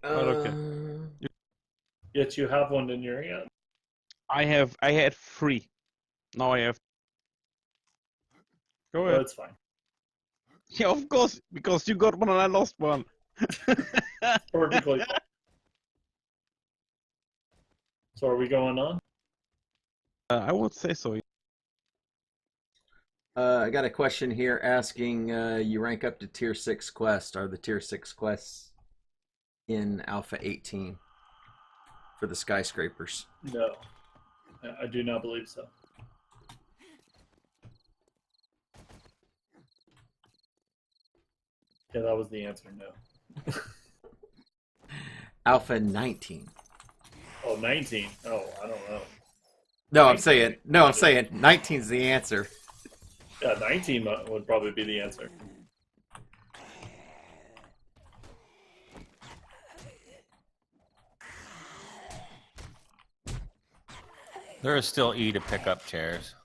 okay. Yet you have one in your hand. I had 3. Now I have. Go Well, ahead. it's fine. Yeah, of course, because you got one and I lost one. Perfectly fine. So are we going on? I would say so. I got a question here asking you rank up to tier 6 quest. Are the tier 6 quests in Alpha 18 for the skyscrapers? No. I do not believe so. Yeah, that was the answer, no. Alpha 19. Oh, 19. Oh, I don't know. No, I'm saying 19 is the answer. Yeah, 19 would probably be the answer. There is still E to pick up chairs.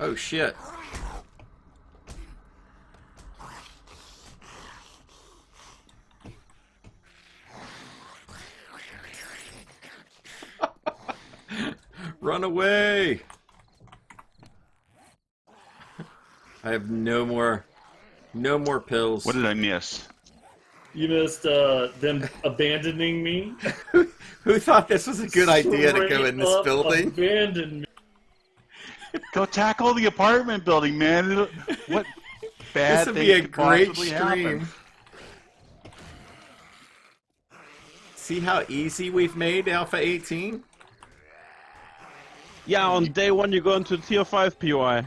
Oh shit. Run away! I have no more pills. What did I miss? You missed them abandoning me. Who thought this was a good idea to go in this Straight up building? Abandon me. Go tackle the apartment building, man. What bad This would thing be a could great possibly stream. happen? See how easy we've made Alpha 18? Yeah, on day 1 you go into tier 5 POI.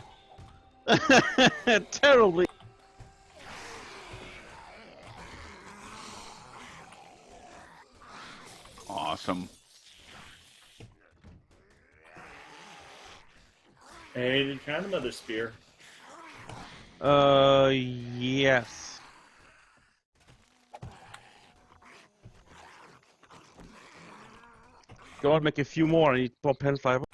Terribly. Awesome. Hey, did you find another spear? Yes. Go and make a few more. I need more pen fiber.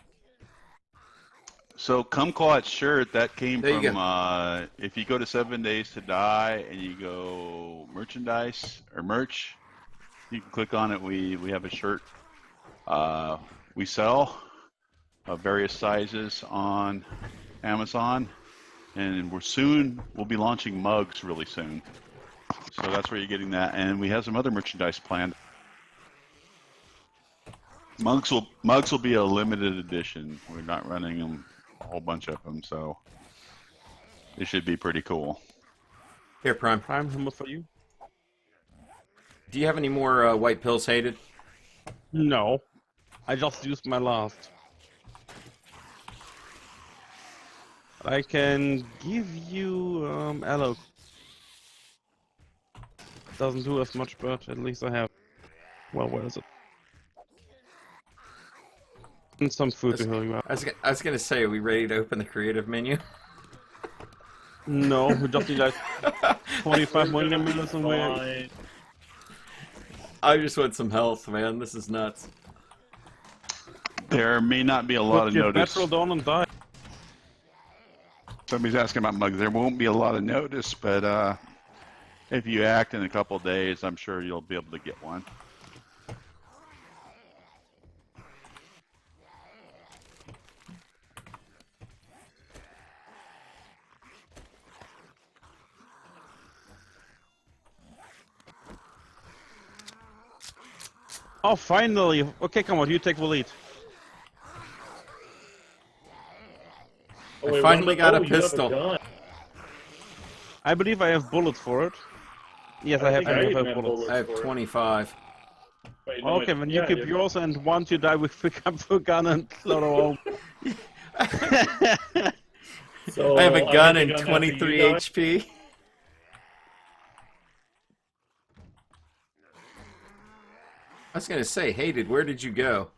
So Kumquat shirt that came There you from if you go to 7 Days to Die and you go merchandise or merch, you can click on it. We have a shirt we sell of various sizes on Amazon, and we'll be launching mugs really soon. So that's where you're getting that, and we have some other merchandise planned. Mugs will be a limited edition. We're not running them a whole bunch of them, so it should be pretty cool. Here, Prime. Prime humor for you. Do you have any more white pills, Hated? No. I just used my last. I can give you aloe. Doesn't do as much, but at least I have. Well, where is it? And some food to heal you out. I was gonna say, are we ready to open the creative menu? No, we just need like 25 million minutes and we're... Fine. I just want some health, man. This is nuts. There may not be a lot Put of your notice. petrol down and die. Somebody's asking about mugs. There won't be a lot of notice, but if you act in a couple of days, I'm sure you'll be able to get one. Oh, finally! Okay, come on, you take the lead. Oh, I wait, finally got a you have pistol. gun. I believe I have bullets for it. Yes, I have think I even 25 have bullets. bullets. I have for it. 25. Wait, no, Okay, wait. then you Yeah, keep yeah. yours, and once you die, we pick up the gun and load all. So, I have a gun get the and after 23 you die? HP. I was gonna say, Hated, where did you go?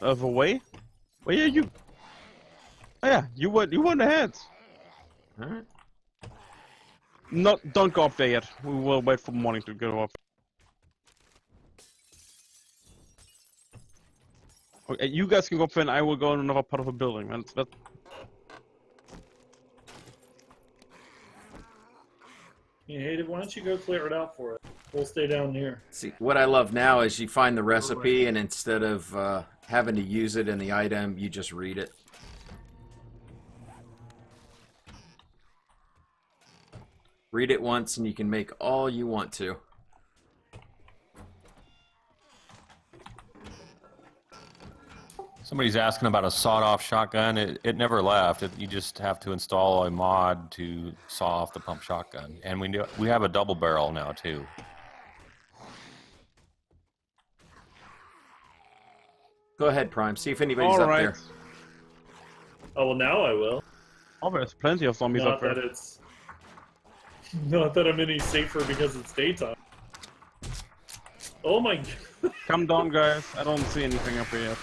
Of a way? Well, yeah, you. Oh, yeah, you went ahead. All right. Don't go up there yet. We will wait for morning to go up. Okay, you guys can go up there, and I will go in another part of the building. That You hated. Why don't you go clear it out for us? We'll stay down here. See, what I love now is you find the recipe, and instead of having to use it in the item, you just read it. Read it once, and you can make all you want to. Somebody's asking about a sawed-off shotgun. It never left. You just have to install a mod to saw off the pump shotgun, and we have a double barrel now too. Go ahead, Prime. See if anybody's all up right. there. Oh well, now I will. Oh, there's plenty of zombies up there. Not that I'm any safer because it's daytime. Oh my god. Come down, guys. I don't see anything up here yet.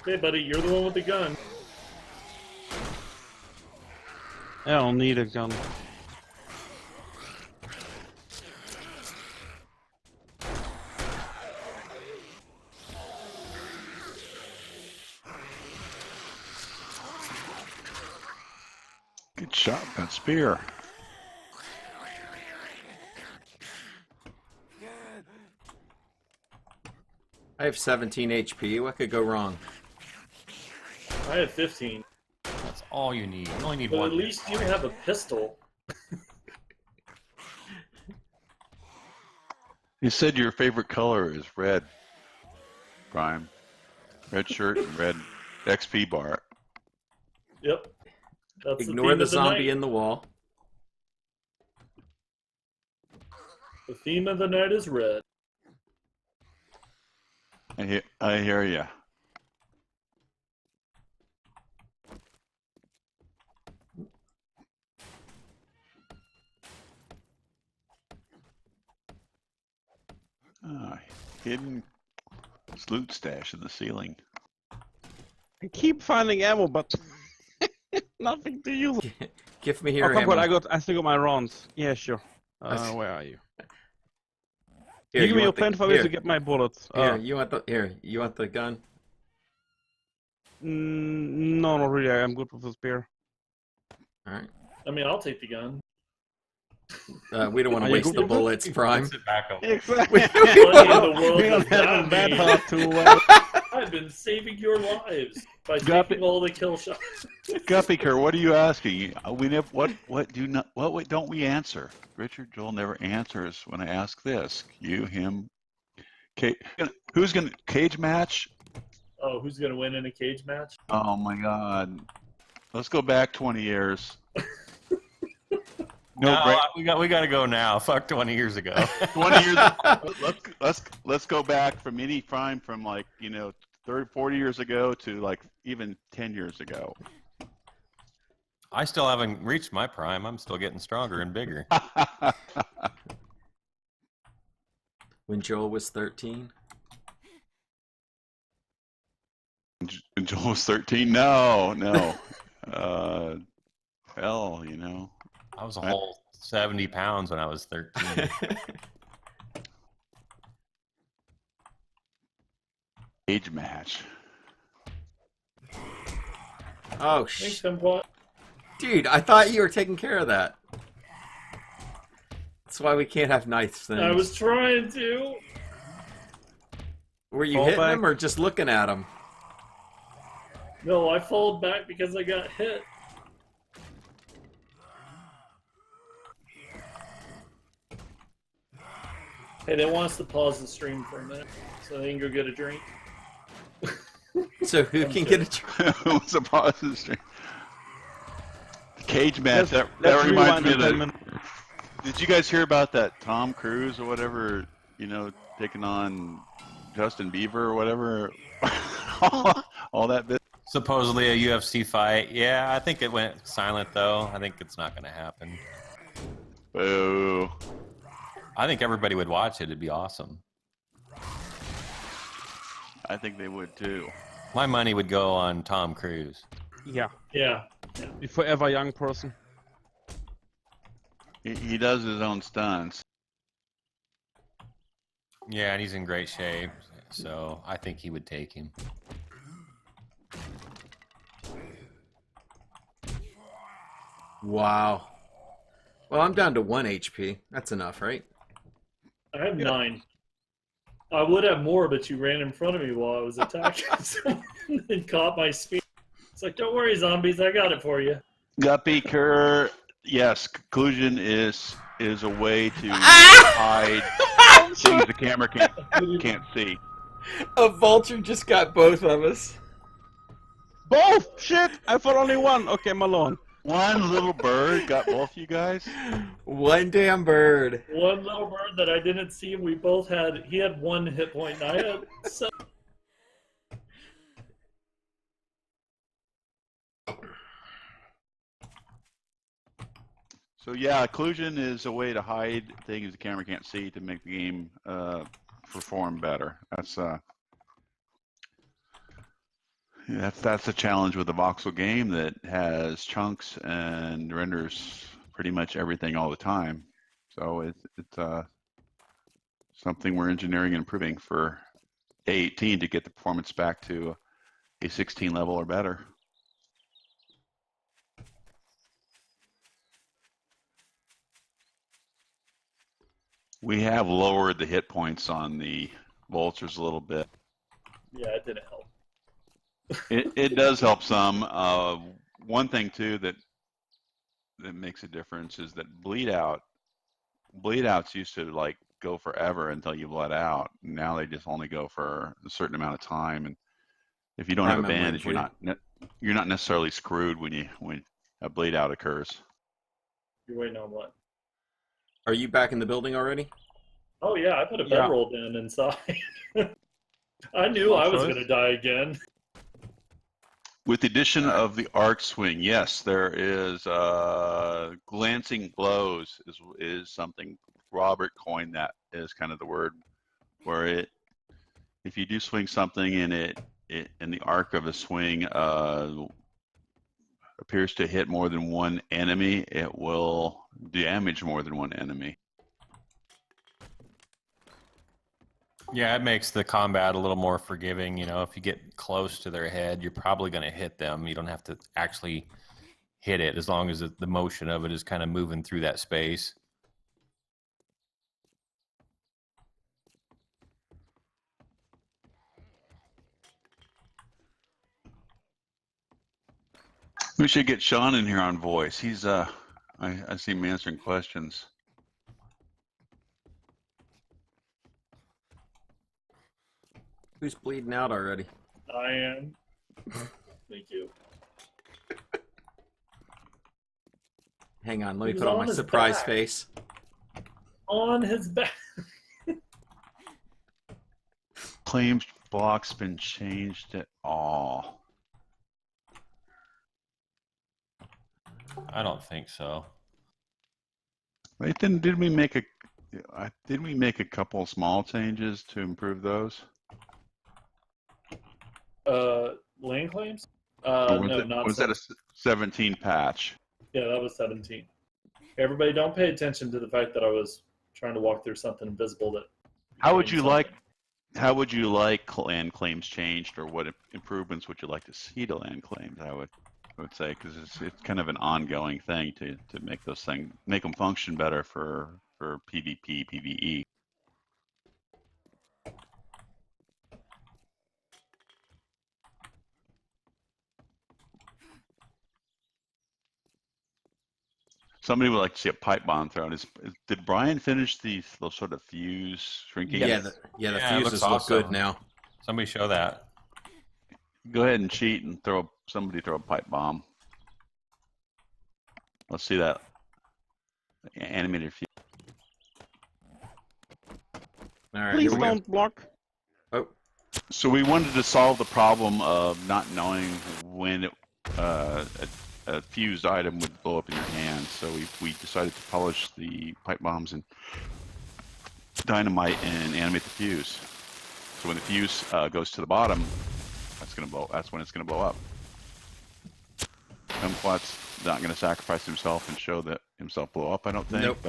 Hey buddy, you're the one with the gun. I don't need a gun. Good shot, that spear. I have 17 HP. What could go wrong? I have 15. That's all you need. You only need But one. at least you have a pistol. You said your favorite color is red, Prime. Red shirt and red XP bar. Yep. That's Ignore the theme of zombie night. in the wall. The theme of the night is red. I hear you. Hidden loot stash in the ceiling. I keep finding ammo, but nothing to use. Give me Oh, your Kumquat, ammo. I still got my rounds. Yeah, sure. I- Where are you? Here, Give me your want the- pen for me here, to get my bullets. Here, you want the gun? No, not really. I'm good with the spear. All right. I mean, I'll take the gun. We don't want Are to you waste good the with it? bullets, Prime. Sit back over. Exactly. What in the world We don't does that have that mean? hard to well. I've been saving your lives by Guppy- taking all the kill shots. Guppyker, what are you asking? We never. What don't we answer? Richard Joel never answers when I ask this. You, him. Who's gonna cage match? Oh, who's gonna win in a cage match? Oh my God. Let's go back 20 years. No, No, we got to go now. Fuck 20 years ago. 20 years. Let's go back from any prime from 30, 40 years ago to even 10 years ago. I still haven't reached my prime. I'm still getting stronger and bigger. When Joel was 13. Joel was 13. No. Hell, I was a whole 70 pounds when I was 13. Cage match. Oh, Thanks, Kumquat. dude, I thought you were taking care of that. That's why we can't have nice things. I was trying to. Were you Fall hitting back. him or just looking at him? No, I followed back because I got hit. Hey, they want us to pause the stream for a minute so they can go get a drink. So who can get a... It was a positive stream. Cage match. That Let's reminds rewind me in of 10 the. minutes. Did you guys hear about that Tom Cruise or whatever? Taking on Justin Bieber or whatever. All that bit. Supposedly a UFC fight. Yeah, I think it went silent though. I think it's not going to happen. Boo. I think everybody would watch it. It'd be awesome. I think they would too. My money would go on Tom Cruise. Yeah, Yeah. the forever young person. He does his own stunts. Yeah, and he's in great shape, so I think he would take him. Wow. Well, I'm down to 1 HP. That's enough, right? I have 9. I would have more, but you ran in front of me while I was attacking someone and caught my speed. It's like, don't worry, zombies, I got it for you. Guppy Kerr, yes, conclusion is a way to hide things the camera can't see. A vulture just got both of us. Both! Shit! I thought only one. Okay, I'm alone. One little bird got both you guys. One damn bird. One little bird that I didn't see, we both had, he had 1 hit point and I had 7. So yeah, occlusion is a way to hide things the camera can't see to make the game perform better. That's a challenge with a voxel game that has chunks and renders pretty much everything all the time. So it's something we're engineering and improving for A18 to get the performance back to a 16 level or better. We have lowered the hit points on the vultures a little bit. Yeah, it didn't help. It does help some. One thing too that makes a difference is that bleed outs used to like go forever until you bled out. Now they just only go for a certain amount of time, and if you don't have a Time I'm bandage, you're not necessarily screwed when a bleed out occurs. You're waiting on what? Are you back in the building already? Oh yeah, I put a Yeah. bedroll down inside. I knew I was going to die again. With the addition of the arc swing, yes, there is glancing blows is something Robert coined. That is kind of the word where if you do swing something and it in the arc of a swing appears to hit more than one enemy, it will damage more than one enemy. Yeah, it makes the combat a little more forgiving. You know, if you get close to their head, you're probably going to hit them. You don't have to actually hit it as long as the motion of it is kind of moving through that space. We should get Sean in here on voice. He's I see him answering questions. Who's bleeding out already? I am. Thank you. Hang on, let me He was put on on my his surprise back. face. On his back. Claims block's been changed at all. I don't think so. Wait, then did we make a couple small changes to improve those? Land claims? Or No, not was that a 17 patch? Yeah, that was 17. Everybody, don't pay attention to the fact that I was trying to walk through something invisible that. How would became you like something. How would you like land claims changed, or what improvements would you like to see to land claims? I would say, because it's kind of an ongoing thing to make them function better for PvP, PvE. Somebody would like to see a pipe bomb thrown. Did Brian finish those sort of fuse shrinking? Yeah, Yes. the Yeah, it fuses looks look good awesome. now. Somebody show that. Go ahead and cheat and somebody throw a pipe bomb. Let's see that animated fuse. All right, Please here we go. don't block. Oh, So we wanted to solve the problem of not knowing when a fused item would blow up in your hand. So we decided to polish the pipe bombs and dynamite and animate the fuse. So when the fuse goes to the bottom, that's when it's gonna blow up. Kumquat's not gonna sacrifice himself and show that himself blow up, I don't think. Nope.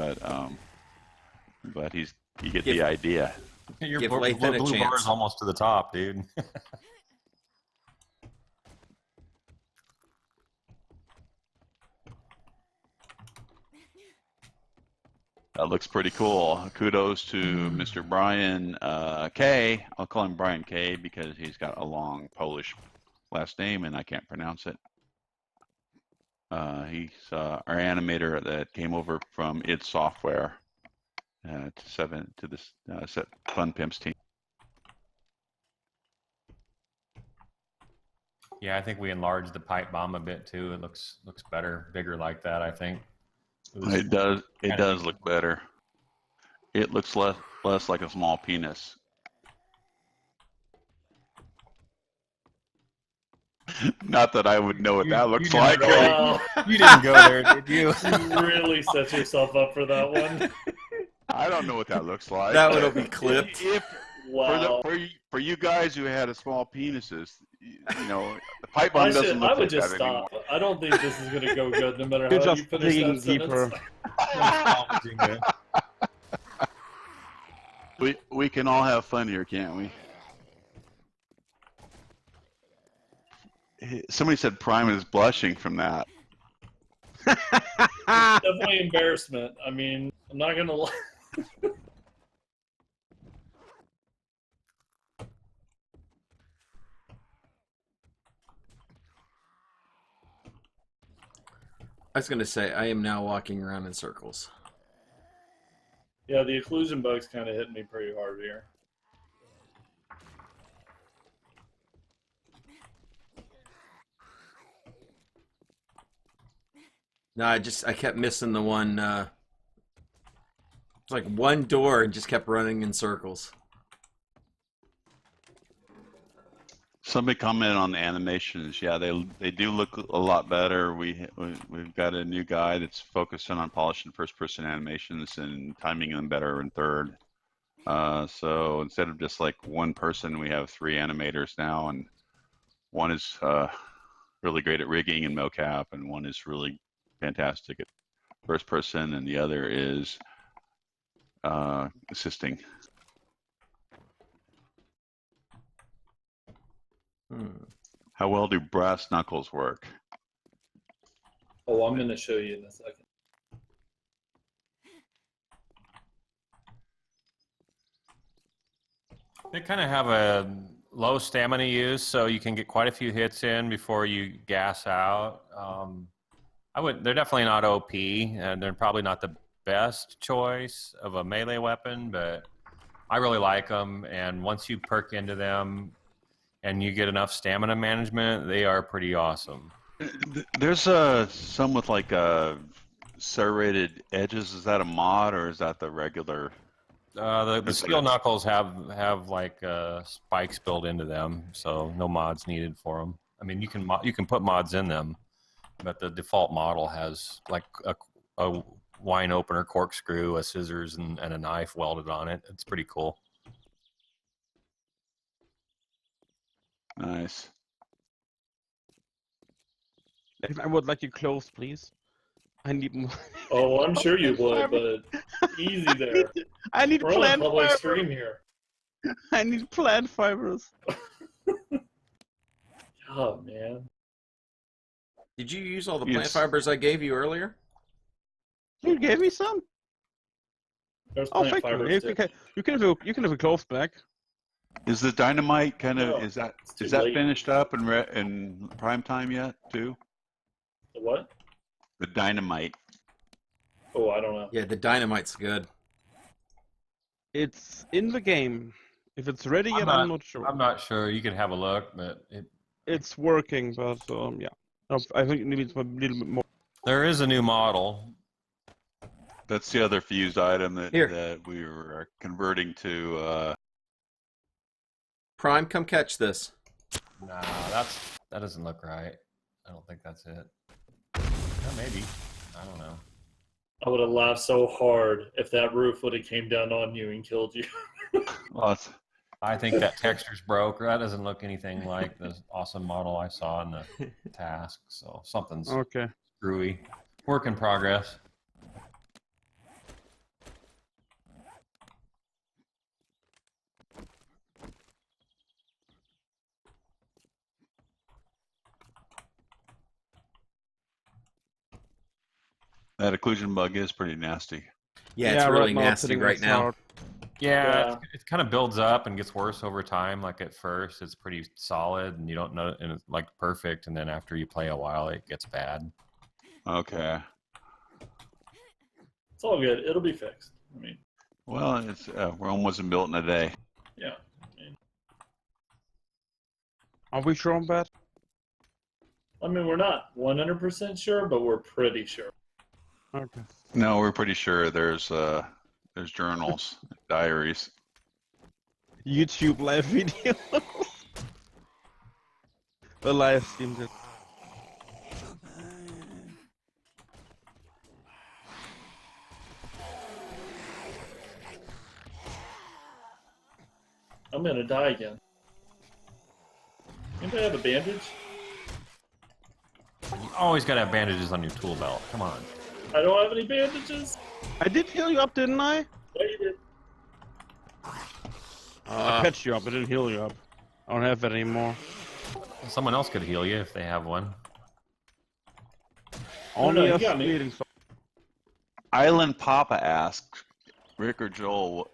But you get the idea. Your Give blue Lathan a bar chance. is almost to the top, dude. That looks pretty cool. Kudos to Mr. Brian K. I'll call him Brian K because he's got a long Polish last name and I can't pronounce it. He's our animator that came over from id Software to this Fun Pimps team. Yeah, I think we enlarged the pipe bomb a bit too. It looks better, bigger like that, I think. It does look better. It looks less like a small penis. Not that I would know what that looks like. Wow. You didn't go there, did you? You really set yourself up for that one. I don't know what that looks like. That one will be clipped. Wow. For you guys who had a small penises, you know, the pipe bomb doesn't look I would like just that stop. anymore. I don't think this is going to go good no matter You're how just you finish digging that deeper. sentence. We can all have fun here, can't we? Somebody said Prime is blushing from that. Definitely embarrassment. I mean, I'm not going to lie. I was going to say, I am now walking around in circles. Yeah, the occlusion bug's kind of hitting me pretty hard here. No, I kept missing the one. It's like one door and just kept running in circles. Somebody commented on the animations. Yeah, they do look a lot better. We've got a new guy that's focusing on polishing first-person animations and timing them better in third. So instead of just like one person, we have 3 animators now, and one is really great at rigging and mocap, and one is really fantastic at first person, and the other is assisting. How well do brass knuckles work? Oh, I'm going to show you in a second. They kind of have a low stamina use, so you can get quite a few hits in before you gas out. They're definitely not OP, and they're probably not the best choice of a melee weapon, but I really like them. And once you perk into them and you get enough stamina management, they are pretty awesome. There's some with like serrated edges. Is that a mod or is that the regular? The steel knuckles have like spikes built into them, so no mods needed for them. I mean, you can put mods in them, but the default model has like a wine opener, corkscrew, a scissors, and a knife welded on it. It's pretty cool. Nice. I would like you close, please. I need more. Oh, I'm sure you would, but easy there. I need We're on a plant public fibers. stream here. I need plant fibers. Oh, man. Did you use all the Yes. plant fibers I gave you earlier? You gave me some. There's Oh, plant thank you. fibers. You can have a close back. Is the dynamite kind of No, is that it's too is that late. finished up in prime time yet too? The what? The dynamite. Oh, I don't know. Yeah, the dynamite's good. It's in the game. If it's ready yet, I'm not sure. I'm not sure. You can have a look, but It's working, but yeah. I think it needs a little bit more. there is a new model. That's the other fused item Here. that we were converting to Prime, come catch this. Nah, that doesn't look right. I don't think that's it. Well, maybe. I don't know. I would have laughed so hard if that roof would have came down on you and killed you. Well, it's, I think that texture's broke. That doesn't look anything like the awesome model I saw in the task. So something's Okay. screwy. Work in progress. that occlusion bug is pretty nasty. Yeah, it's really right now it's nasty hitting right us now. hard. Yeah, it kind of builds up and gets worse over time. Like at first, it's pretty solid, and you don't know, and it's like perfect. And then after you play a while, it gets bad. Okay. It's all good. It'll be fixed. I mean, Well, it's Rome wasn't built in a day. yeah. I mean, Are we sure on that? we're not 100% sure, but we're pretty sure. Okay. No, we're pretty sure there's journals, diaries. YouTube live video. The live stream. I'm gonna die again. Anybody have a bandage? You always got to have bandages on your tool belt. Come on. I don't have any bandages. I did heal you up, didn't I? Yeah, you did. I patched you up, I didn't heal you up. I don't have that anymore. Someone else could heal you if they have one. Only you a got me. bleeding. Island Papa asks, Rick or Joel,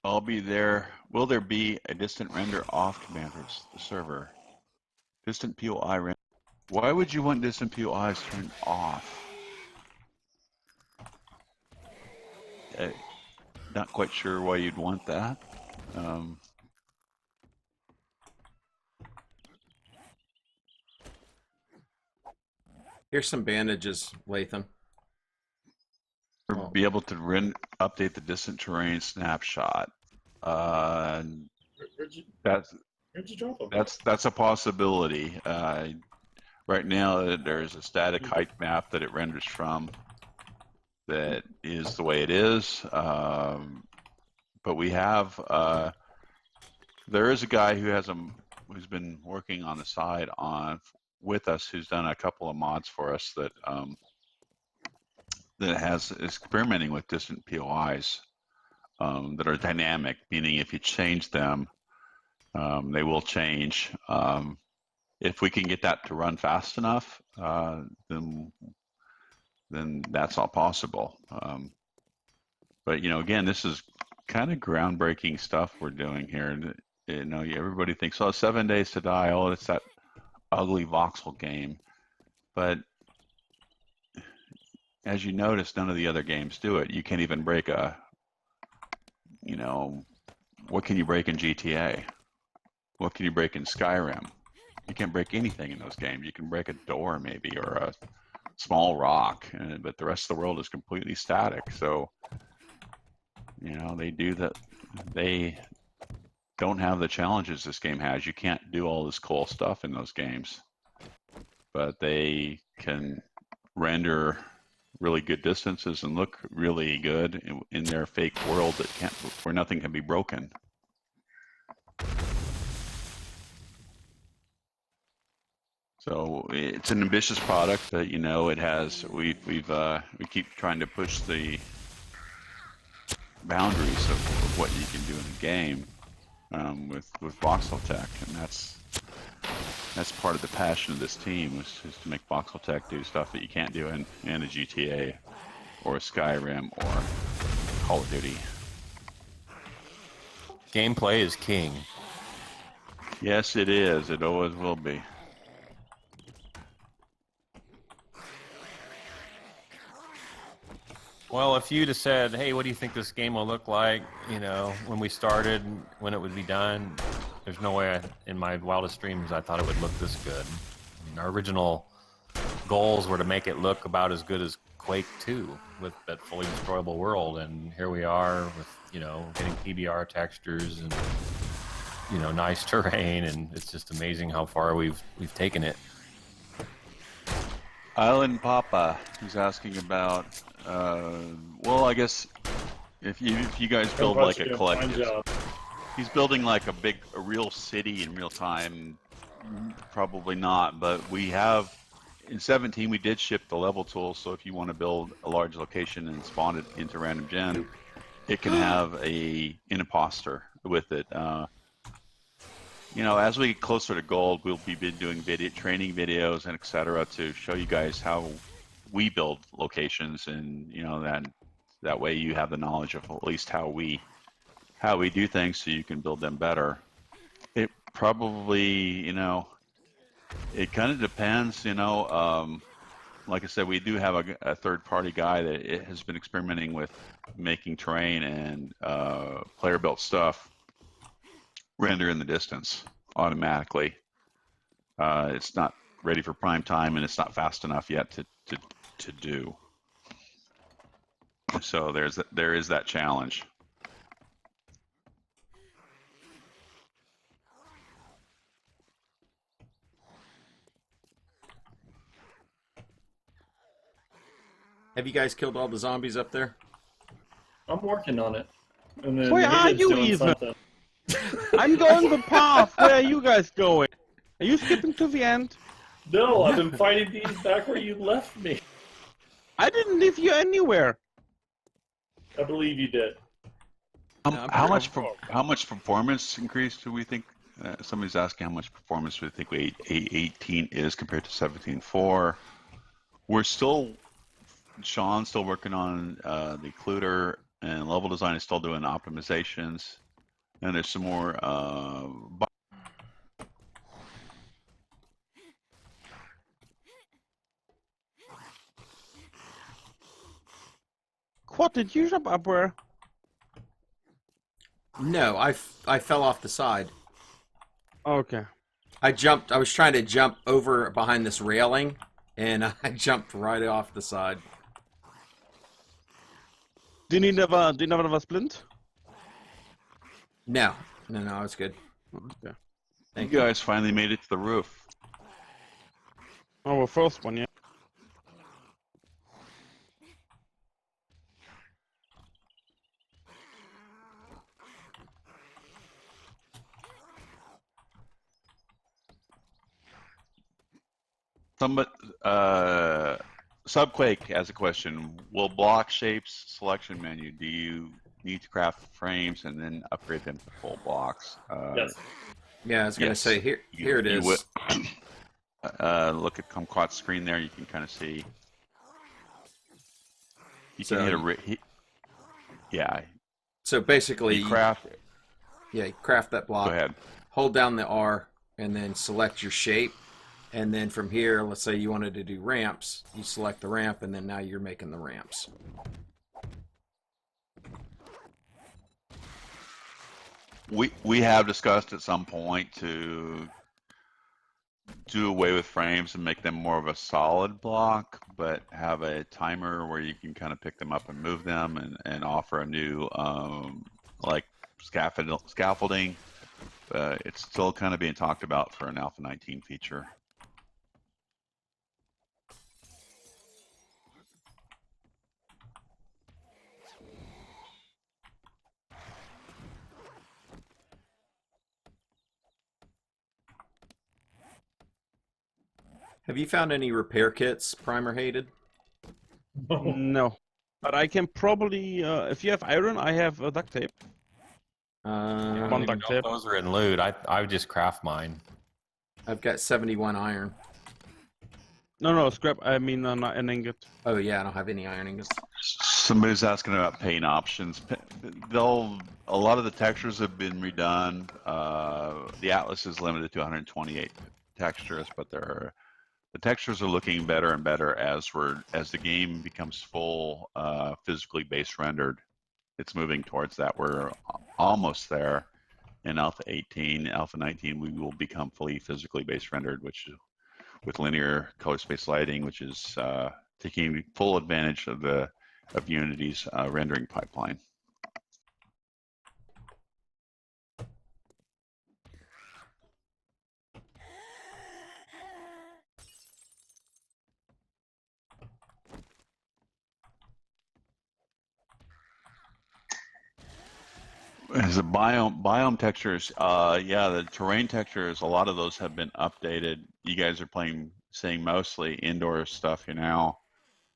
I'll be there. Will there be a distant render off commanders, the server? Distant POI render. Why would you want distant POIs turned off? Not quite sure why you'd want that. Here's some bandages, Latham. Or be able to update the distant terrain snapshot. Where'd you drop them? That's a possibility. Right now, there's a static height map that it renders from. That is the way it is. But we have there is a guy who's been working on the side with us, who's done a couple of mods for us that is experimenting with distant POIs that are dynamic, meaning if you change them, they will change. If we can get that to run fast enough, then that's all possible. But again, this is kind of groundbreaking stuff we're doing here. Everybody thinks, oh, 7 days to die. Oh, it's that ugly voxel game. But as you notice, none of the other games do it. You can't even break what can you break in GTA? What can you break in Skyrim? You can't break anything in those games. You can break a door maybe, or a small rock, but the rest of the world is completely static. So, they don't have the challenges this game has. You can't do all this cool stuff in those games, but they can render really good distances and look really good in their fake world where nothing can be broken. So it's an ambitious product that it has. We keep trying to push the boundaries of what you can do in a game with voxel tech, and that's part of the passion of this team is to make voxel tech do stuff that you can't do in a GTA or a Skyrim or Call of Duty. Gameplay is king. Yes, it is. It always will be. Well, if you'd have said, hey, what do you think this game will look like, when we started, when it would be done, there's no way in my wildest dreams I thought it would look this good. I mean, our original goals were to make it look about as good as Quake 2 with that fully destroyable world, and here we are with, getting PBR textures and, nice terrain, and it's just amazing how far we've taken it. Island Papa, who's asking about. Well, I guess if you guys build like a collective, he's building like a real city in real time. Probably not, but we have in 17 we did ship the level tool. So if you want to build a large location and spawn it into random gen, it can have an imposter with it. As we get closer to gold, we'll be doing training videos and etc. to show you guys how we build locations, and that way you have the knowledge of at least how we do things, so you can build them better. It probably, it kind of depends. Like I said, we do have a third-party guy that has been experimenting with making terrain and player-built stuff render in the distance automatically. It's not ready for prime time, and it's not fast enough yet to do. So there is that challenge. Have you guys killed all the zombies up there? I'm working on it. And then Where are David's you doing even? something. I'm going the path. Where are you guys going? Are you skipping to the end? No, I've been fighting these back where you left me. I didn't leave you anywhere. I believe you did. How much performance increase do we think? Somebody's asking how much performance do we think A18 is compared to 17.4. We're still, Sean's still working on the occluder, and level design is still doing optimizations. And there's some more. Quad, did you jump up where? No, I fell off the side. Okay. I was trying to jump over behind this railing, and I jumped right off the side. Do you need another splint? No, I was good. Okay. Thank you guys finally made it to the roof. Oh, well, first one, yeah. Somebody, Subquake has a question. Will block shapes selection menu, do you need to craft frames and then upgrade them to full blocks? Yes. Yeah, I was gonna say here it is. Look at Kumquat's screen there. You can kind of see. You can hit yeah. So basically, you craft. Yeah, you craft that block. Go ahead. Hold down the R and then select your shape. And then from here, let's say you wanted to do ramps, you select the ramp, and then now you're making the ramps. We have discussed at some point to do away with frames and make them more of a solid block, but have a timer where you can kind of pick them up and move them, and offer a new like scaffolding. It's still kind of being talked about for an Alpha 19 feature. Have you found any repair kits, Primer hated? No. But I can probably, if you have iron, I have duct tape. I One don't even duct know tape. if those are in loot. I would just craft mine. I've got 71 iron. No, scrap. I mean, not an ingot. Oh yeah, I don't have any iron ingots. Somebody's asking about paint options. A lot of the textures have been redone. The Atlas is limited to 128 textures, but the textures are looking better and better as the game becomes full physically base rendered. It's moving towards that. We're almost there in Alpha 18. Alpha 19, we will become fully physically base rendered, which with linear color space lighting, which is taking full advantage of Unity's rendering pipeline. As a biome textures, yeah, the terrain textures, a lot of those have been updated. You guys are seeing mostly indoor stuff here now.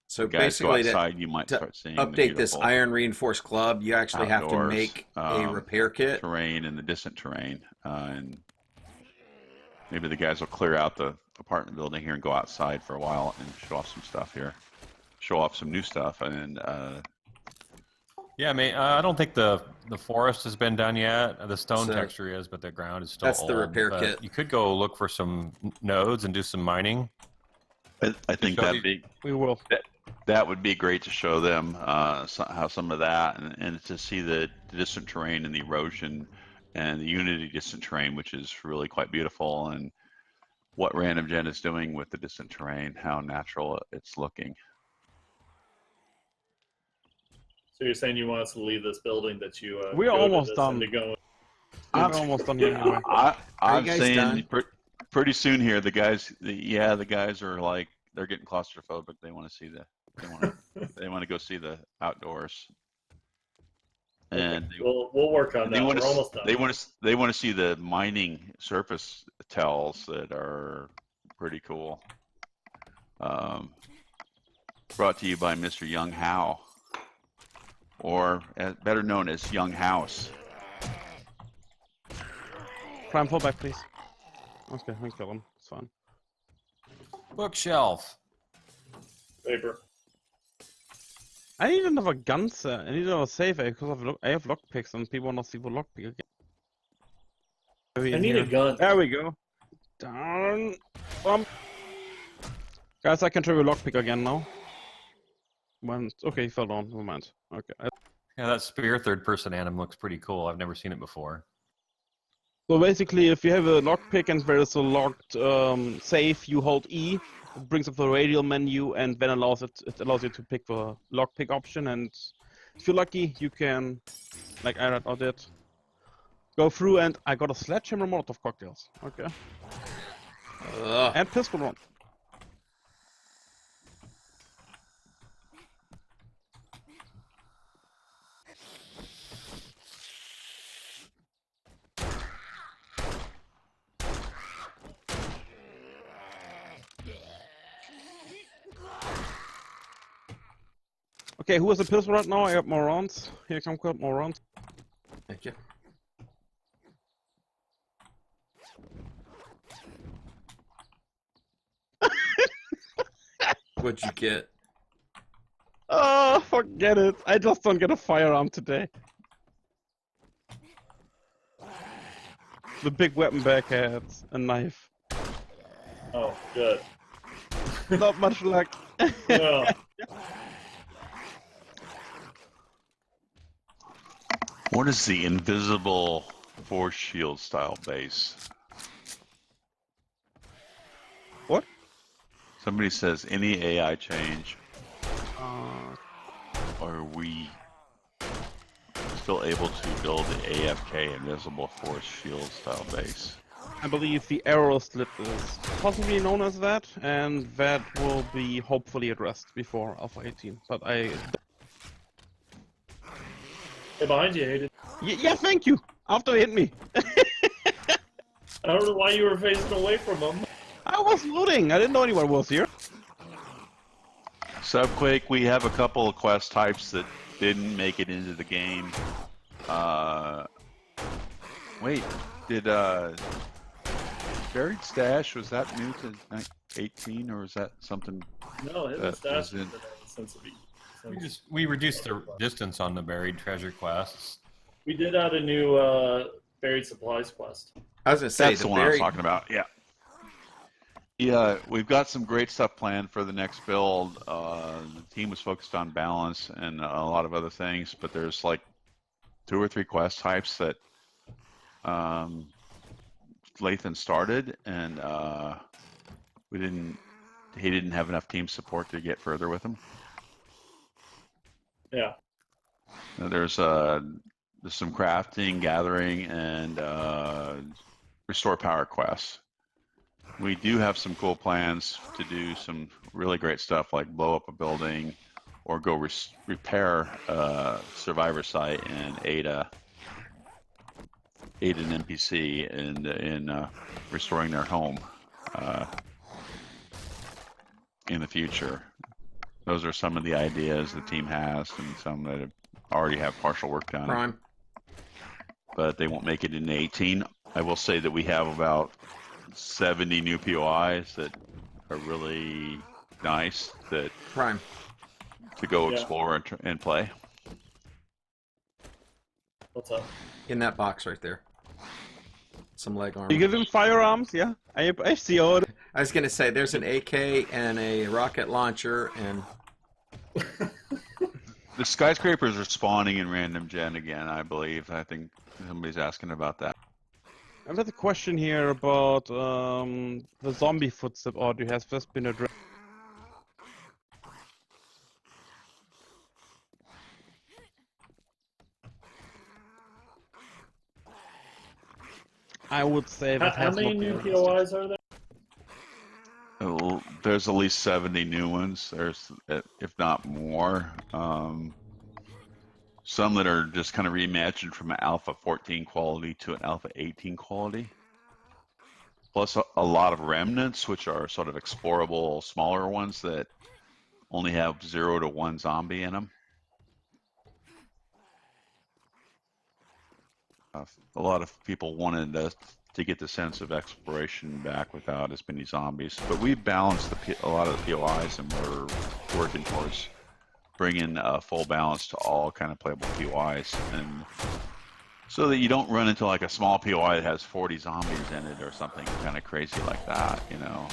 So The guys go basically, outside, you might to start seeing the update this beautiful iron reinforced club, you actually have to outdoors make a repair kit. terrain and the distant terrain. And maybe the guys will clear out the apartment building here and go outside for a while and show off some stuff here. Show off some new stuff. And Yeah, I don't think the forest has been done yet. The stone So, texture is, but the ground is still that's old. the repair But kit. you could go look for some nodes and do some mining. I think We will. that would be great to show them how some of that and to see the distant terrain and the erosion and the Unity distant terrain, which is really quite beautiful, and what Random Gen is doing with the distant terrain, how natural it's looking. So you're saying you want us to leave this building that you We are goaded almost us done. into going? We're almost done here anyway. I'm guys saying done? pretty soon here, the guys are like they're getting claustrophobic. They want to see they want to go see the outdoors. And Okay. We'll work on that. We're almost done. They want to see the mining surface tells that are pretty cool. Brought to you by Mr. Young Howe, or better known as Young House. Climb fall back, please. Okay, we kill him. It's fine. Bookshelf. Paper. I need another gun set. I need another save because I have lockpicks and people want to see the lockpick again. I need a gun. There we go. Down. Guys, I can try a lockpick again now. Okay, he fell down. Never mind. Okay. Yeah, that spear third-person anim looks pretty cool. I've never seen it before. So basically, if you have a lockpick and there is a locked safe, you hold E. It brings up the radial menu and then allows you to pick the lockpick option. And if you're lucky, you can, like I did, go through. And I got a sledgehammer Molotov cocktails. Okay. And pistol round. Okay, who has a pistol right now? I got more rounds. Here, Kumquat, more rounds. Thank you. What'd you get? Oh, forget it. I just don't get a firearm today. The big weapon bag has a knife. Oh, good. Not much luck. No. What is the invisible force shield style base? What? Somebody says any AI change. Are we still able to build the AFK invisible force shield style base? I believe the arrow slit is possibly known as that, and that will be hopefully addressed before Alpha 18. But Hey, behind you, Hayden. yeah, thank you. After they hit me, I don't know why you were facing away from him. I was looting. I didn't know anyone was here. Subquake, we have a couple of quest types that didn't make it into the game. Wait, did Buried Stash, was that new to 18 or was that something? No, hidden That stash was has in- been there since We reduced the distance on the buried treasure quests. We did add a new buried supplies quest. I was gonna say That's the one I was talking about, yeah. Yeah, we've got some great stuff planned for the next build. The team was focused on balance and a lot of other things, but there's like 2 or 3 quest types that Lathan started, and he didn't have enough team support to get further with him. Yeah. There's some crafting, gathering, and restore power quests. We do have some cool plans to do some really great stuff like blow up a building or go repair a survivor site in Ada aid an NPC in restoring their home in the future. Those are some of the ideas the team has, and some that already have partial work done. Prime. But they won't make it in 18. I will say that we have about 70 new POIs that are really nice that Prime. to go Yeah. explore and play. What's up? In that box right there. Some leg armor. You give him firearms, yeah? I see all. I was gonna say there's an AK and a rocket launcher and The skyscrapers are spawning in random gen again, I believe. I think somebody's asking about that. I've got a question here about the zombie footstep audio has just been addressed. I would say that How has many not new been addressed. POIs are there? Oh, there's at least 70 new ones. There's, if not more. Some that are just kind of reimagined from an Alpha 14 quality to an Alpha 18 quality. Plus a lot of remnants, which are sort of explorable, smaller ones that only have 0 to 1 zombie in them. A lot of people wanted to get the sense of exploration back without as many zombies. But we balanced a lot of the POIs, and we're working towards bringing a full balance to all kind of playable POIs, and so that you don't run into like a small POI that has 40 zombies in it or something kind of crazy like that, you know,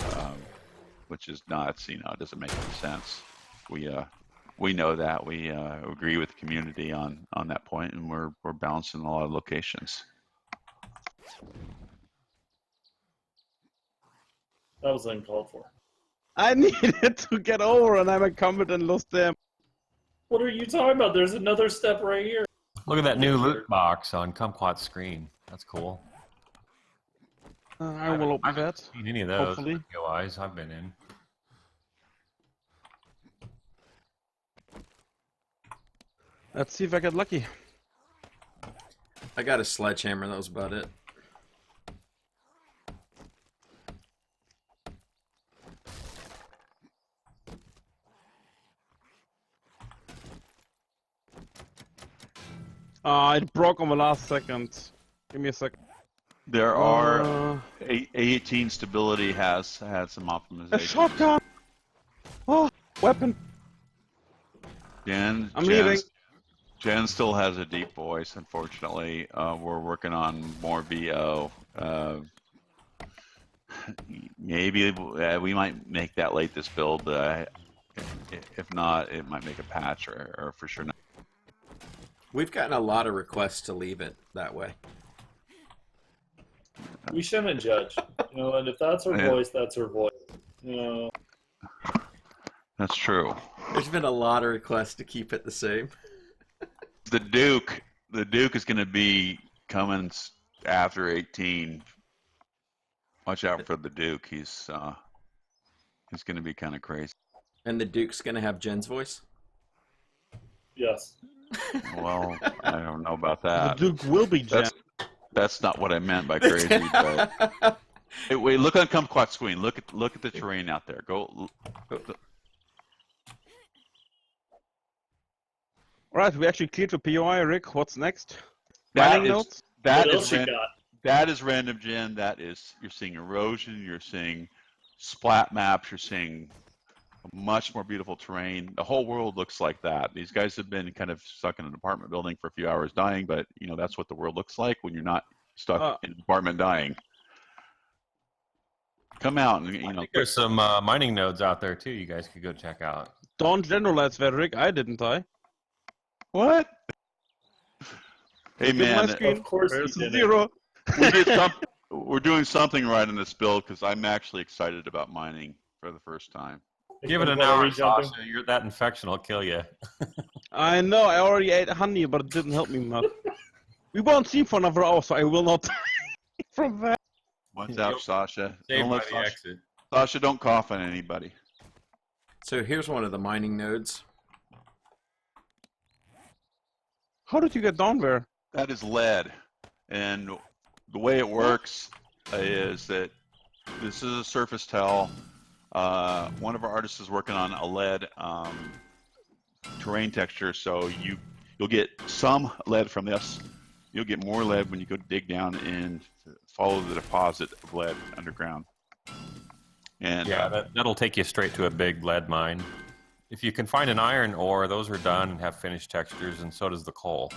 which is nuts. You know, it doesn't make any sense. We know that. We agree with the community on that point, and we're balancing a lot of locations. That was uncalled for. I needed to get over and I'm a combatant lost them. What are you talking about? There's another step right here. Look at that new loot box on Kumquat's screen. That's cool. I will open that. Seen any of those Hopefully. POIs I've been in. Let's see if I get lucky. I got a sledgehammer, that was about it. It broke on the last second. Give me a second. There are A18 stability has had some A optimization. shotgun! Oh, weapon! I'm leaving. Jen still has a deep voice, unfortunately. We're working on more VO. Maybe we might make that late this build. If not, it might make a patch or for sure not. We've gotten a lot of requests to leave it that way. We shouldn't judge. You know, and if that's her Yeah. voice, that's her voice. You know, That's true. There's been a lot of requests to keep it the same. The Duke is going to be coming after 18. Watch out for the Duke. He's going to be kind of crazy. And the Duke's gonna have Jen's voice? yes. Well, I don't know about The that. Duke will be Jen. That's not what I meant by crazy. But hey, wait, look on Kumquat's screen. Look at the terrain out there. Go. Alright, we actually cleared the POI, Rick. What's next? That Mining is notes? that What is else you ran- got? that is random gen. That is, you're seeing erosion. You're seeing splat maps. You're seeing much more beautiful terrain. The whole world looks like that. These guys have been kind of stuck in an apartment building for a few hours dying, but you know that's what the world looks like when you're not stuck in an apartment dying. Come out and I think there's some mining nodes out there too. You guys could go check out. Don't generalize that, Rick. I didn't die. What? Hey Look at my man, screen. Of course There's you a didn't. 0. we're doing something right in this build because I'm actually excited about mining for the first time. Give it an What, are hour, we jumping? Sasha. That infection will kill you. I know, I already ate honey, but it didn't help me much. We won't see for another hour, so I will not die from that. What's up, Sasha? Saved Don't by let the exit. Sasha, don't cough on anybody. So here's one of the mining nodes. How did you get down there? That is lead, and the way it works is that this is a surface tile. One of our artists is working on a lead terrain texture, so you'll get some lead from this. You'll get more lead when you go dig down and follow the deposit of lead underground. And yeah, that'll take you straight to a big lead mine. If you can find an iron ore, those are done and have finished textures, and so does the coal.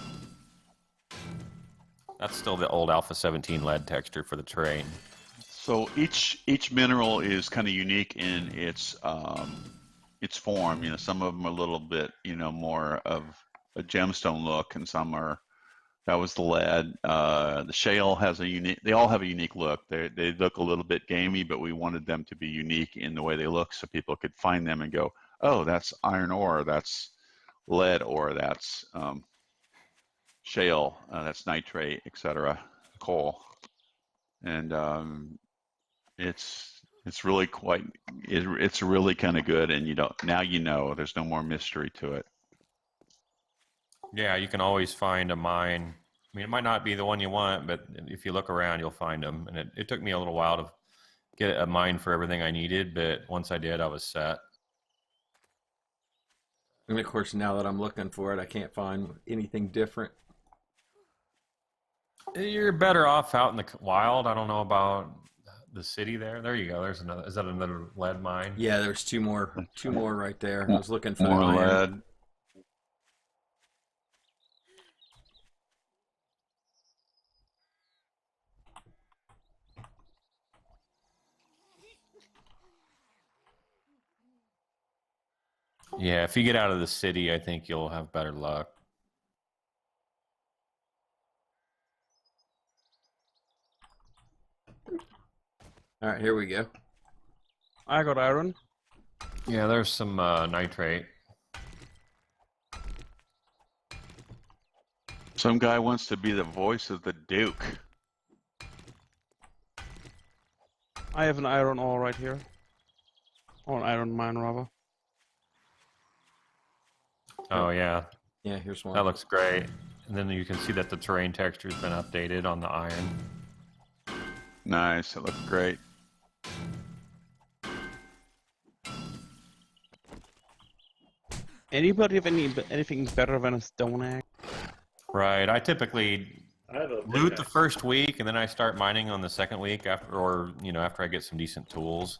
That's still the old Alpha 17 lead texture for the terrain. so each mineral is kind of unique in its form. You know, some of them are a little bit, you know, more of a gemstone look, and some are. That was the lead. The shale has a unique. They all have a unique look. They look a little bit gamey, but we wanted them to be unique in the way they look, so people could find them and go, "Oh, that's iron ore. That's lead ore. That's shale. That's nitrate, etc. Coal." And it's really quite. It's really kind of good, and you don't now you know. There's no more mystery to it. Yeah, you can always find a mine. I mean, it might not be the one you want, but if you look around, you'll find them. And it took me a little while to get a mine for everything I needed, but once I did, I was set. And of course, now that I'm looking for it, I can't find anything different. You're better off out in the wild. I don't know about the city there. There you go. There's another. Is that another lead mine? Yeah, there's two more right there. I was looking for the More iron. lead. Yeah, if you get out of the city, I think you'll have better luck. All right, here we go. I got iron. Yeah, there's some nitrate. Some guy wants to be the voice of the Duke. I have an iron ore right here. Or an iron mine, rather. Oh, yeah. Yeah, here's one. That looks great. And then you can see that the terrain texture's been updated on the iron. Nice. It looks great. Anybody have anything better than a stone axe? Right. I typically I have a big loot the axe. first week, and then I start mining on the second week after I get some decent tools.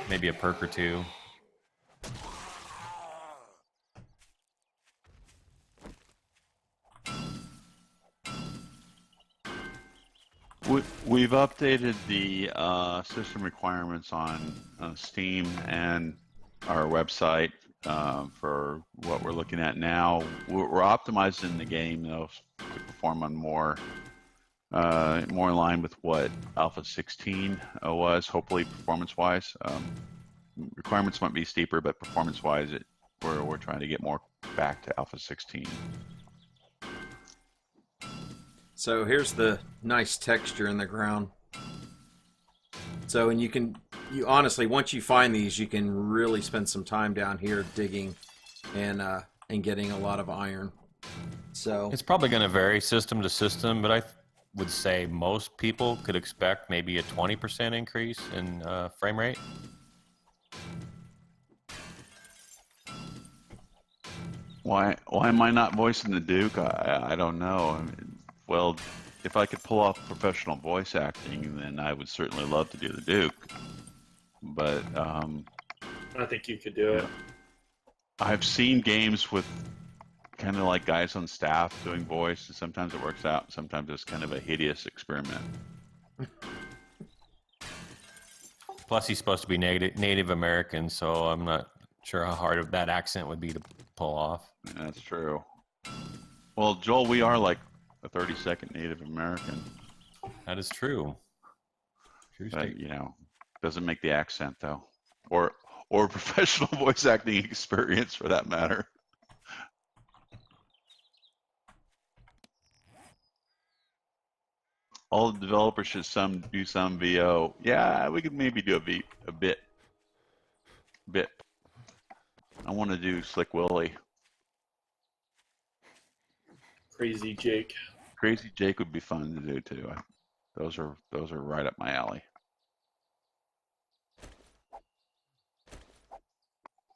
Maybe a perk or two. We've updated the system requirements on Steam and our website for what we're looking at now. We're optimizing the game though to perform on more in line with what Alpha 16 was, hopefully performance-wise. Requirements might be steeper, but performance-wise, we're trying to get more back to Alpha 16. So here's the nice texture in the ground. So, and you honestly, once you find these, you can really spend some time down here digging and getting a lot of iron. So It's probably going to vary system to system, but I would say most people could expect maybe a 20% increase in frame rate. Why am I not voicing the Duke? I don't know. I mean, well, if I could pull off professional voice acting, then I would certainly love to do the Duke. But I think you could do it. I've seen games with kind of like guys on staff doing voice, and sometimes it works out. Sometimes it's kind of a hideous experiment. Plus, he's supposed to be Native American, so I'm not sure how hard that accent would be to pull off. That's true. Well, Joel, we are like a 30-second Native American. That is true. True But, statement. you know, doesn't make the accent though, or professional voice acting experience for that matter. All the developers should do some VO. Yeah, we could maybe do a bit. I want to do Slick Willie. Crazy Jake. Crazy Jake would be fun to do too. Those are right up my alley.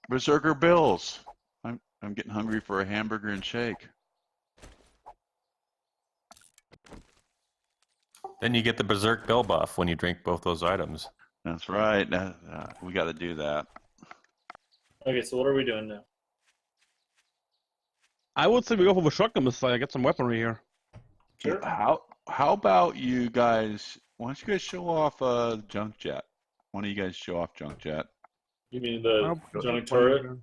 Berserker Bills. I'm getting hungry for a hamburger and shake. Then you get the Berserk Bill buff when you drink both those items. That's right. We got to do that. Okay, so what are we doing now? I would say we go for the shotgun messiah. Get some weaponry here. Sure. How about you guys? Why don't you guys show off junk jet? Why don't you guys show off junk jet? You mean the I'll- junk turret?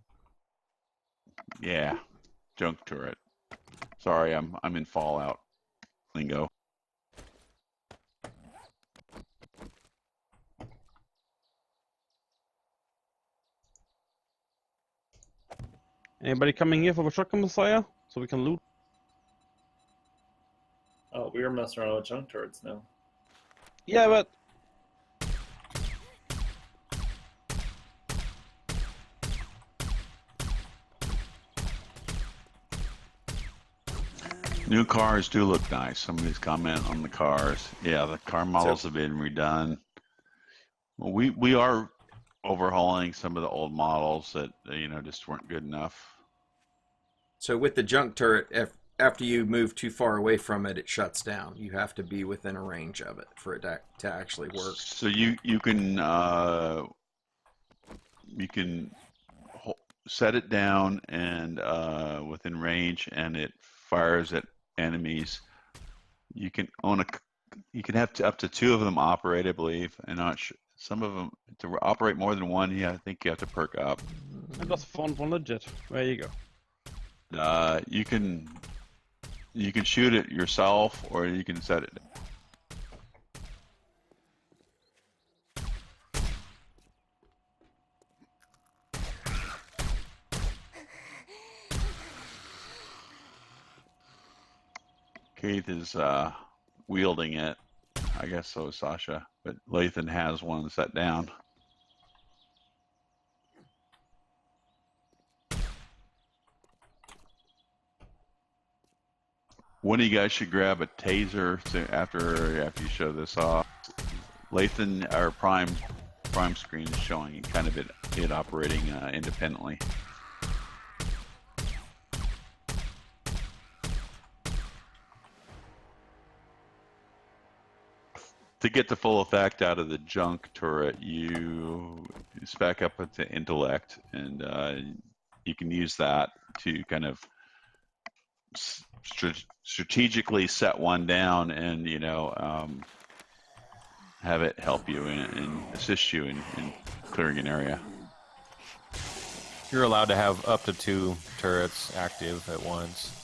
Yeah, junk turret. Sorry, I'm in Fallout lingo. Anybody coming here for the shotgun messiah so we can loot? Oh, we are messing around with junk turrets now. Yeah, but New cars do look nice. Somebody's comment on the cars. Yeah, the car models have been redone. Well, we are overhauling some of the old models that just weren't good enough. So with the junk turret, after you move too far away from it, it shuts down. You have to be within a range of it for it to actually work. So you can set it down and within range, and it fires at enemies. You can have up to 2 of them operate, I believe, and not some of them to operate more than one. Yeah, I think you have to perk up. I just found one legit. There you go. You can shoot it yourself, or you can set it. Keith is wielding it. I guess so is Sasha, but Lathan has one set down. One of you guys should grab a taser after you show this off. Lathan, our prime screen is showing kind of it operating independently. To get the full effect out of the junk turret, you spec up with the intellect, and you can use that to kind of strategically set one down, and have it help you and assist you in clearing an area. You're allowed to have up to 2 turrets active at once.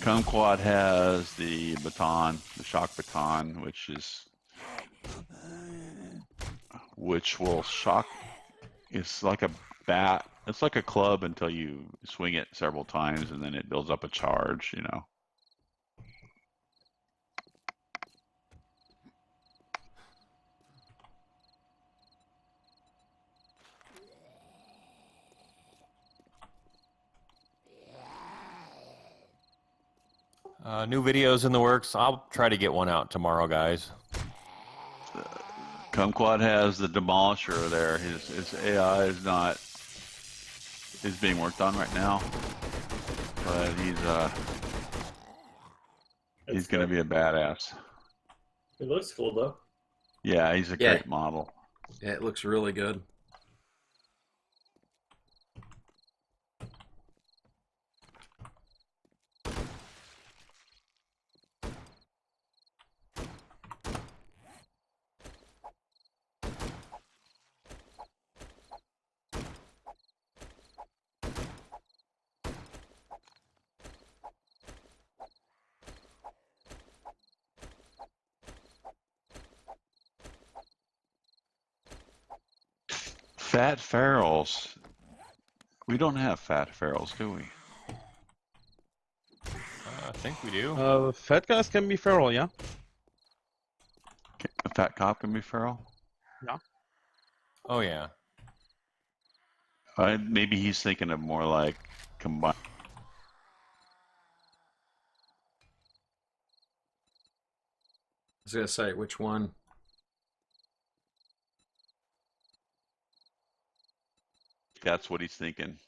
Kumquat has the baton, the shock baton, which will shock. It's like a bat. It's like a club until you swing it several times, and then it builds up a charge. New videos in the works. I'll try to get one out tomorrow, guys. Kumquat has the demolisher there. His AI is being worked on right now, but he's going to be a badass. It looks cool though. Yeah, he's a great model. Yeah, it looks really good. Fat ferals. We don't have fat ferals, do we? I think we do. Fat guys can be feral, yeah? A fat cop can be feral? Oh yeah. Maybe he's thinking of more like combined. I was gonna say which one. That's what he's thinking.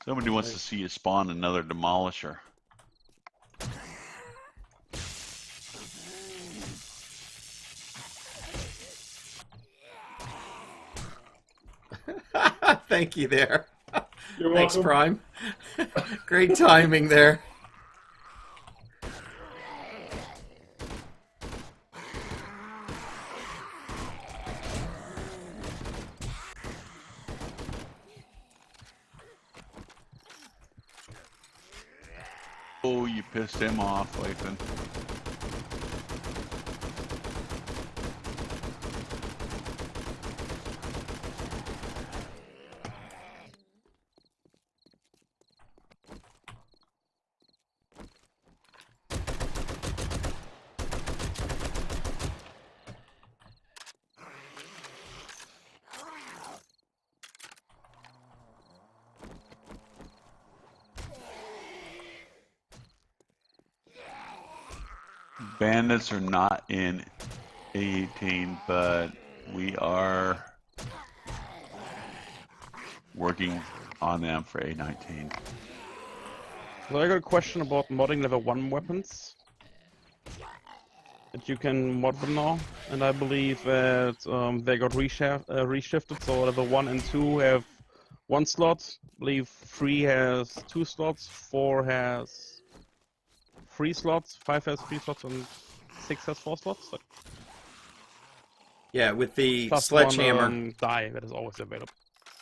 Somebody wants to see you spawn another demolisher. Thank you there. You're Thanks, welcome. Prime. Great timing there. Oh, you pissed him off, Lathan. Bandits are not in A18, but we are working on them for A19. So I got a question about modding level 1 weapons. That you can mod them now, and I believe that they got reshifted, so level 1 and 2 have 1 slot, I believe 3 has 2 slots, 4 has 3 slots, 5 has 3 slots, and 6 has 4 slots. Like, Yeah, with the plus sledgehammer. one die that is always available.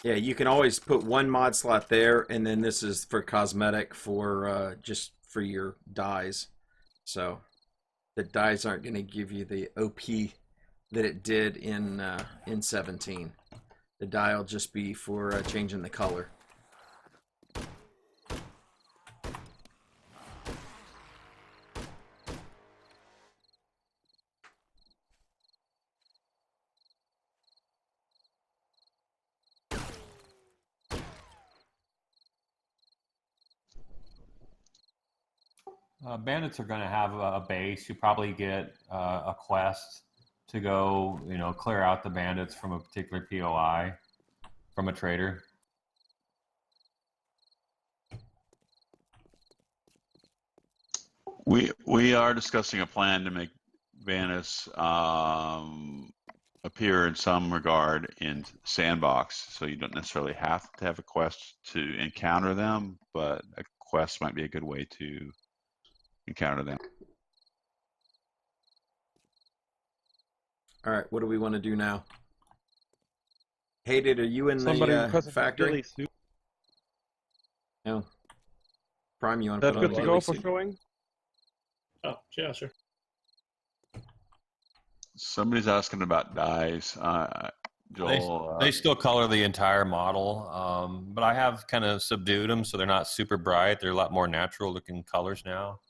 Yeah, you can always put one mod slot there, and then this is for cosmetic for just for your dies. So the dies aren't going to give you the OP that it did in 17. The die will just be for changing the color. Bandits are going to have a base. You probably get a quest to go, clear out the bandits from a particular POI from a trader. We are discussing a plan to make Vanis appear in some regard in Sandbox, so you don't necessarily have to have a quest to encounter them, but a quest might be a good way to encounter them. All right, what do we want to do now? Hated, are you in Somebody the requested factory? Billy Snoop. No. Prime, you want to That put on good the to ghillie go for suit? showing? Oh, yeah, sure. Somebody's asking about dies. Joel, They still color the entire model, but I have kind of subdued them so they're not super bright. They're a lot more natural looking colors now.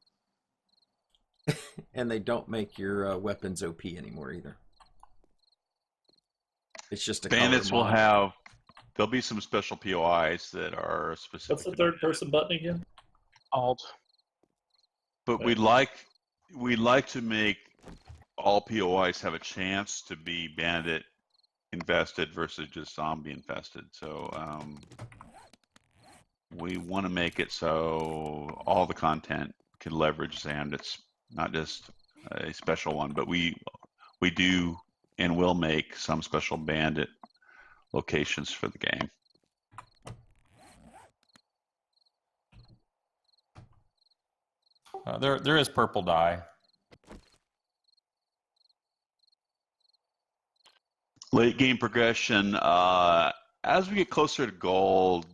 And they don't make your weapons OP anymore either. It's just a bandits color will mod. have. There'll be some special POIs that are specific. What's the third person button again? Alt. But we'd like to make all POIs have a chance to be bandit infested versus just zombie infested. So we want to make it so all the content can leverage bandits, not just a special one. But we do and will make some special bandit locations for the game. There is purple dye. Late game progression. As we get closer to gold,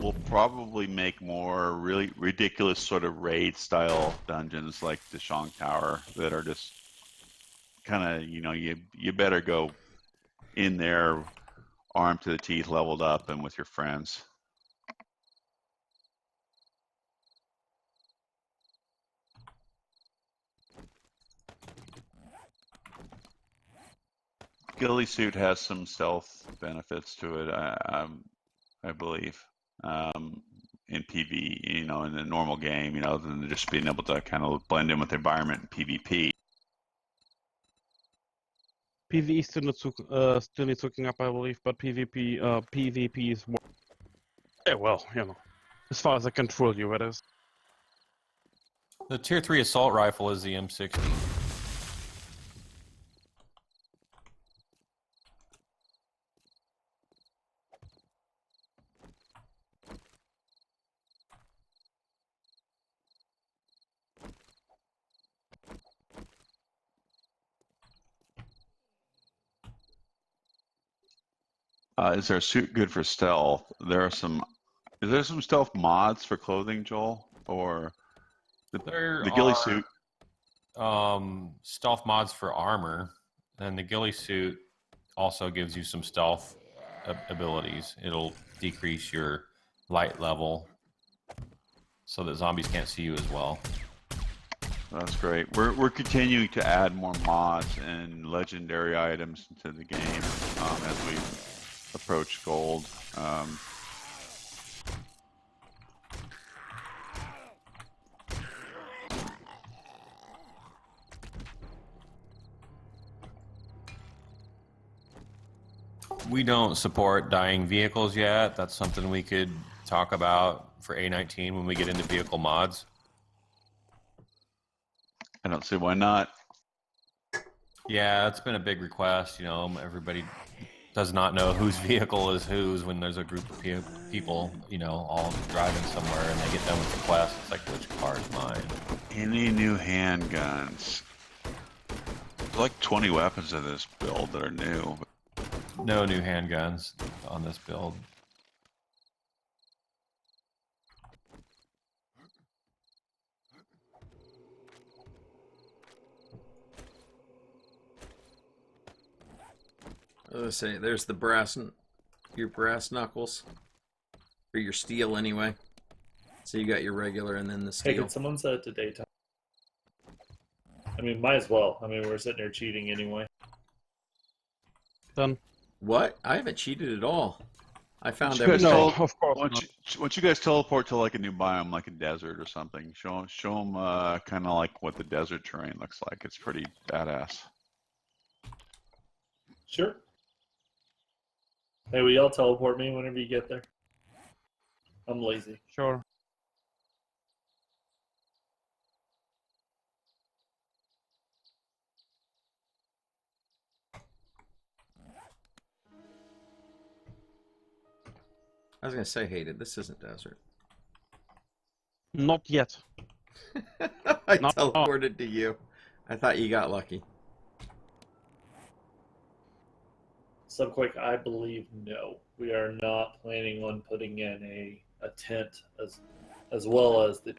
we'll probably make more really ridiculous sort of raid style dungeons like the Shang Tower that are just kind of, you better go in there armed to the teeth, leveled up, and with your friends. ghillie suit has some stealth benefits to it, I believe, in PV, in the normal game, than just being able to kind of blend in with the environment in PvP. PvE still needs hooking up, I believe, but PvP is more. Yeah, well, as far as I control you, that is. The tier 3 assault rifle is the M60. Is there a suit good for stealth? Is there some stealth mods for clothing, Joel? Or There the ghillie are suit? stealth mods for armor, and the ghillie suit also gives you some stealth abilities. It'll decrease your light level so that zombies can't see you as well. That's great. We're continuing to add more mods and legendary items into the game as we approach gold. We don't support dying vehicles yet. That's something we could talk about for A19 when we get into vehicle mods. I don't see why not. Yeah, it's been a big request. Everybody does not know whose vehicle is whose when there's a group of people, all driving somewhere and they get done with the quest. It's like, which car is mine? Any new handguns? There's like 20 weapons in this build that are new. No new handguns on this build. Let's say there's your brass knuckles, or your steel anyway. So you got your regular and then the Hey, steel. can someone set it to daytime? I mean, might as well. I mean, we're sitting here cheating anyway. Done. What? I haven't cheated at all. I found You guys everything. No, of course Why not. don't you guys teleport to like a new biome, like a desert or something? Show them kind of like what the desert terrain looks like. It's pretty badass. Sure. Hey, will y'all teleport me whenever you get there? I'm lazy. Sure. I was gonna say, hated. This isn't desert. Not yet. I No. teleported to you. I thought you got lucky. Subquick, I believe no. We are not planning on putting in a tent as well as the.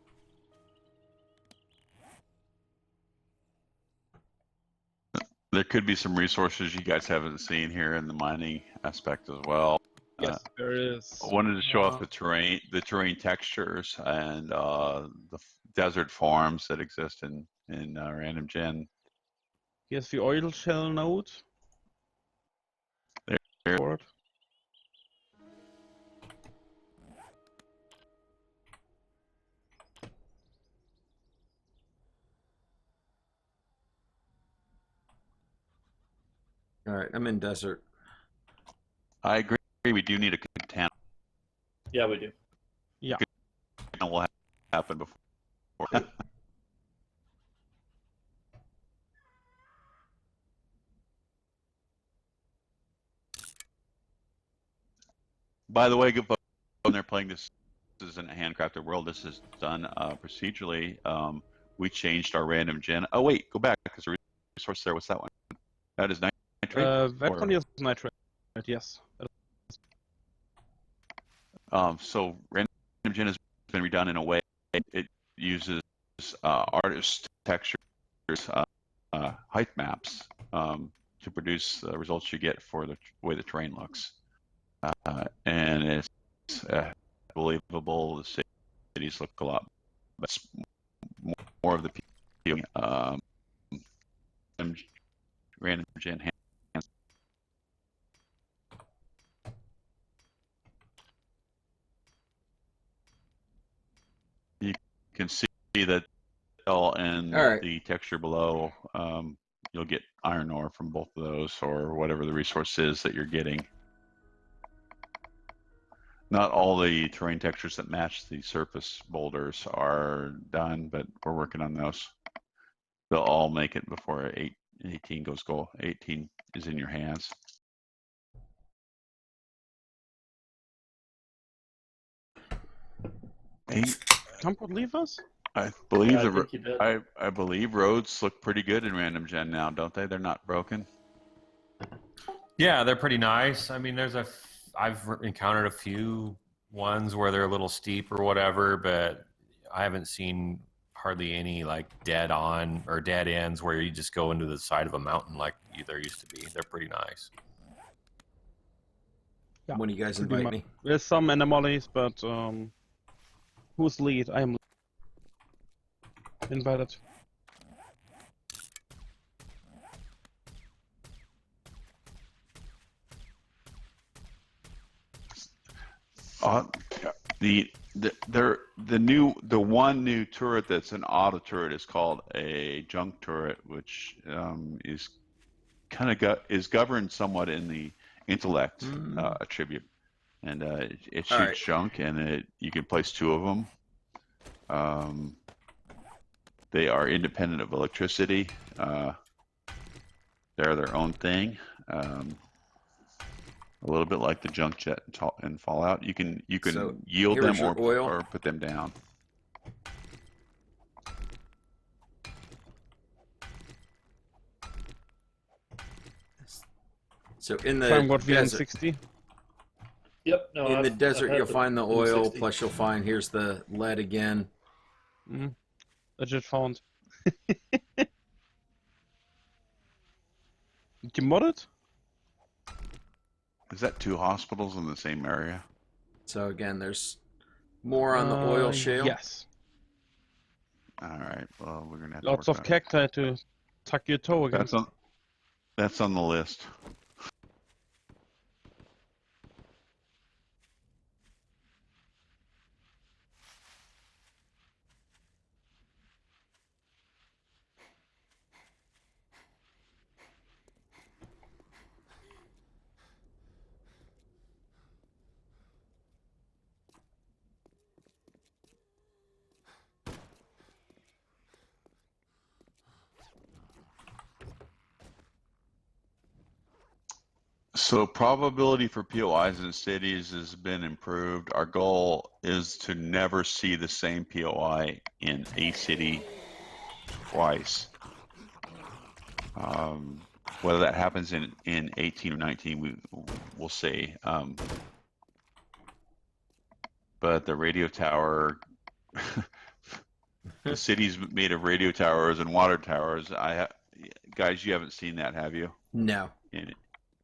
There could be some resources you guys haven't seen here in the mining aspect as well. Yes, there is. I wanted to show off the terrain textures, and the desert farms that exist in Random Gen. Here's the oil shell node. There. For it. All right, I'm in desert. I agree. We do need a container. Yeah, we do. Yeah. That will happen before. By the way, good folks, when they're playing this isn't a handcrafted world. This is done procedurally. We changed our random gen. Oh wait, go back because the resource there. What's that one? That is nitrate. That or- one is nitrate. Yes. So random gen has been redone in a way it uses artist textures, height maps to produce the results you get for the way the terrain looks, and it's believable. The cities look a lot, but more of the people random gen and All right. the texture below, you'll get iron ore from both of those, or whatever the resource is that you're getting. Not all the terrain textures that match the surface boulders are done, but we're working on those. They'll all make it before 18 goes gold. 18 is in your hands. Kumquat leave us? I believe Yeah, I think you did. I believe roads look pretty good in random gen now, don't they? They're not broken. Yeah, they're pretty nice. I mean, I've encountered a few ones where they're a little steep or whatever, but I haven't seen hardly any like dead on or dead ends where you just go into the side of a mountain like there used to be. They're pretty nice. Yeah, When you guys pretty invite much. me. There's some anomalies, but who's lead? I am invited. The one new turret that's an auto turret is called a junk turret, which is is governed somewhat in the intellect attribute, and it All shoots right. junk, and you can place 2 of them. They are independent of electricity. They're their own thing. A little bit like the junk jet in Fallout. You can So, yield here's them your oil. or put them down. So in the Kumquat desert, VN60. Yep. No, in the I've desert, had you'll find the oil. 60. Plus, you'll find here's the lead again. Legit found. You mod it? Is that 2 hospitals in the same area? So again, there's more on the oil shale. Yes. All right. Well, we're gonna have Lots to of work on it. cacti to tuck your toe against. That's on the list. So probability for POIs in cities has been improved. Our goal is to never see the same POI in a city twice. Whether that happens in 18 or 19, we'll see. But the radio tower, the city's made of radio towers and water towers. Guys, you haven't seen that, have you? No.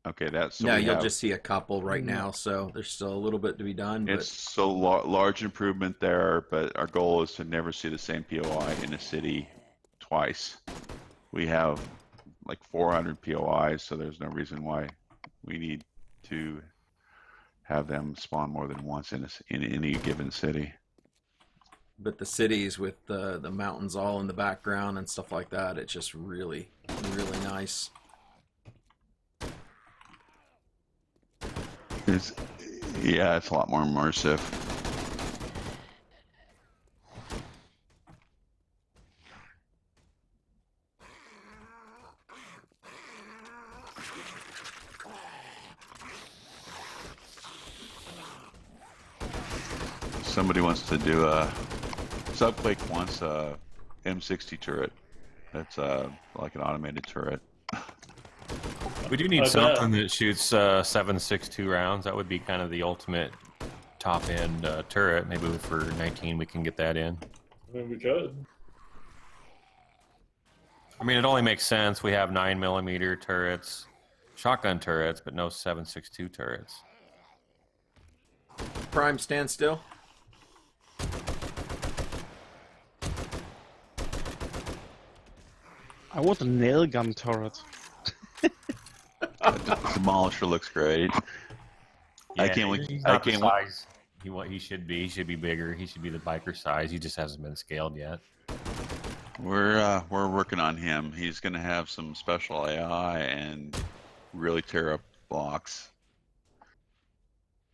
Okay, that's so No, we you'll have. just see a couple right No. now. So there's still a little bit to be done. But It's so large improvement there, but our goal is to never see the same POI in a city twice. We have like 400 POIs, so there's no reason why we need to have them spawn more than once in any given city. but the cities with the mountains all in the background and stuff like that, it's just really, really nice. Yeah, it's a lot more immersive. Somebody wants to do Subquake wants a M60 turret. That's like an automated turret. We do need I something bet. that shoots 7.62 rounds. That would be kind of the ultimate top end turret. Maybe for 19 we can get that in. I mean, we could. I mean, it only makes sense. We have 9mm turrets, shotgun turrets, but no 7.62 turrets. Prime, stand still. I want a nail gun turret. Demolisher looks great. Yeah, I can't wait. He's I not the can't wait. size he should be. He should be bigger. He should be the biker size. He just hasn't been scaled yet. We're working on him. He's going to have some special AI and really tear up blocks,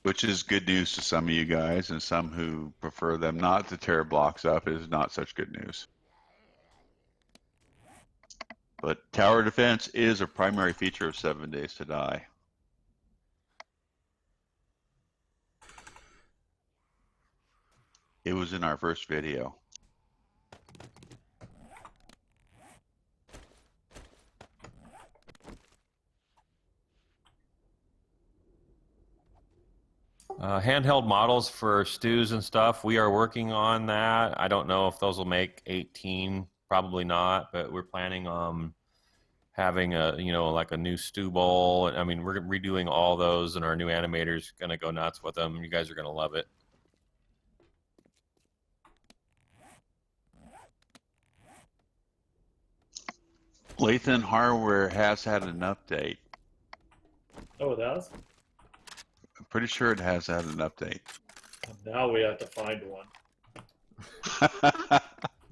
which is good news to some of you guys, and some who prefer them not to tear blocks up is not such good news. But tower defense is a primary feature of 7 Days to Die. It was in our first video. Handheld models for stews and stuff. We are working on that. I don't know if those will make 18. Probably not, but we're planning on having a, like a new stew bowl. I mean, we're redoing all those, and our new animator's gonna go nuts with them. You guys are gonna love it. Lathan hardware has had an update. Oh, it has? I'm pretty sure it has had an update. Now we have to find one.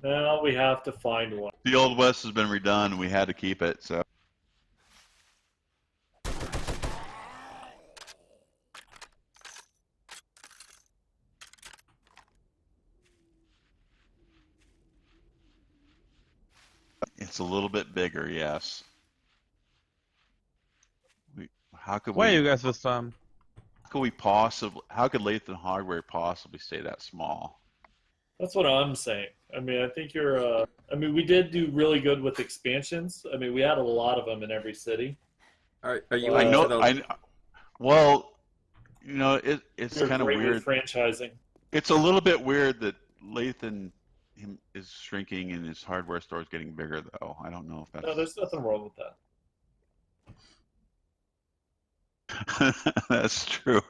Now we have to find one. The Old West has been redone, and we had to keep it, so. It's a little bit bigger, yes. How could Where are we? you guys this time? How could Lathan hardware possibly stay that small? That's what I'm saying. I mean, I think you're. I mean, we did do really good with expansions. I mean, we had a lot of them in every city. Are you Well, into I the? know. Well, it's You're kind of great weird. with franchising. It's a little bit weird that Lathan is shrinking and his hardware store is getting bigger, though. I don't know if No, there's nothing wrong with that. that's true.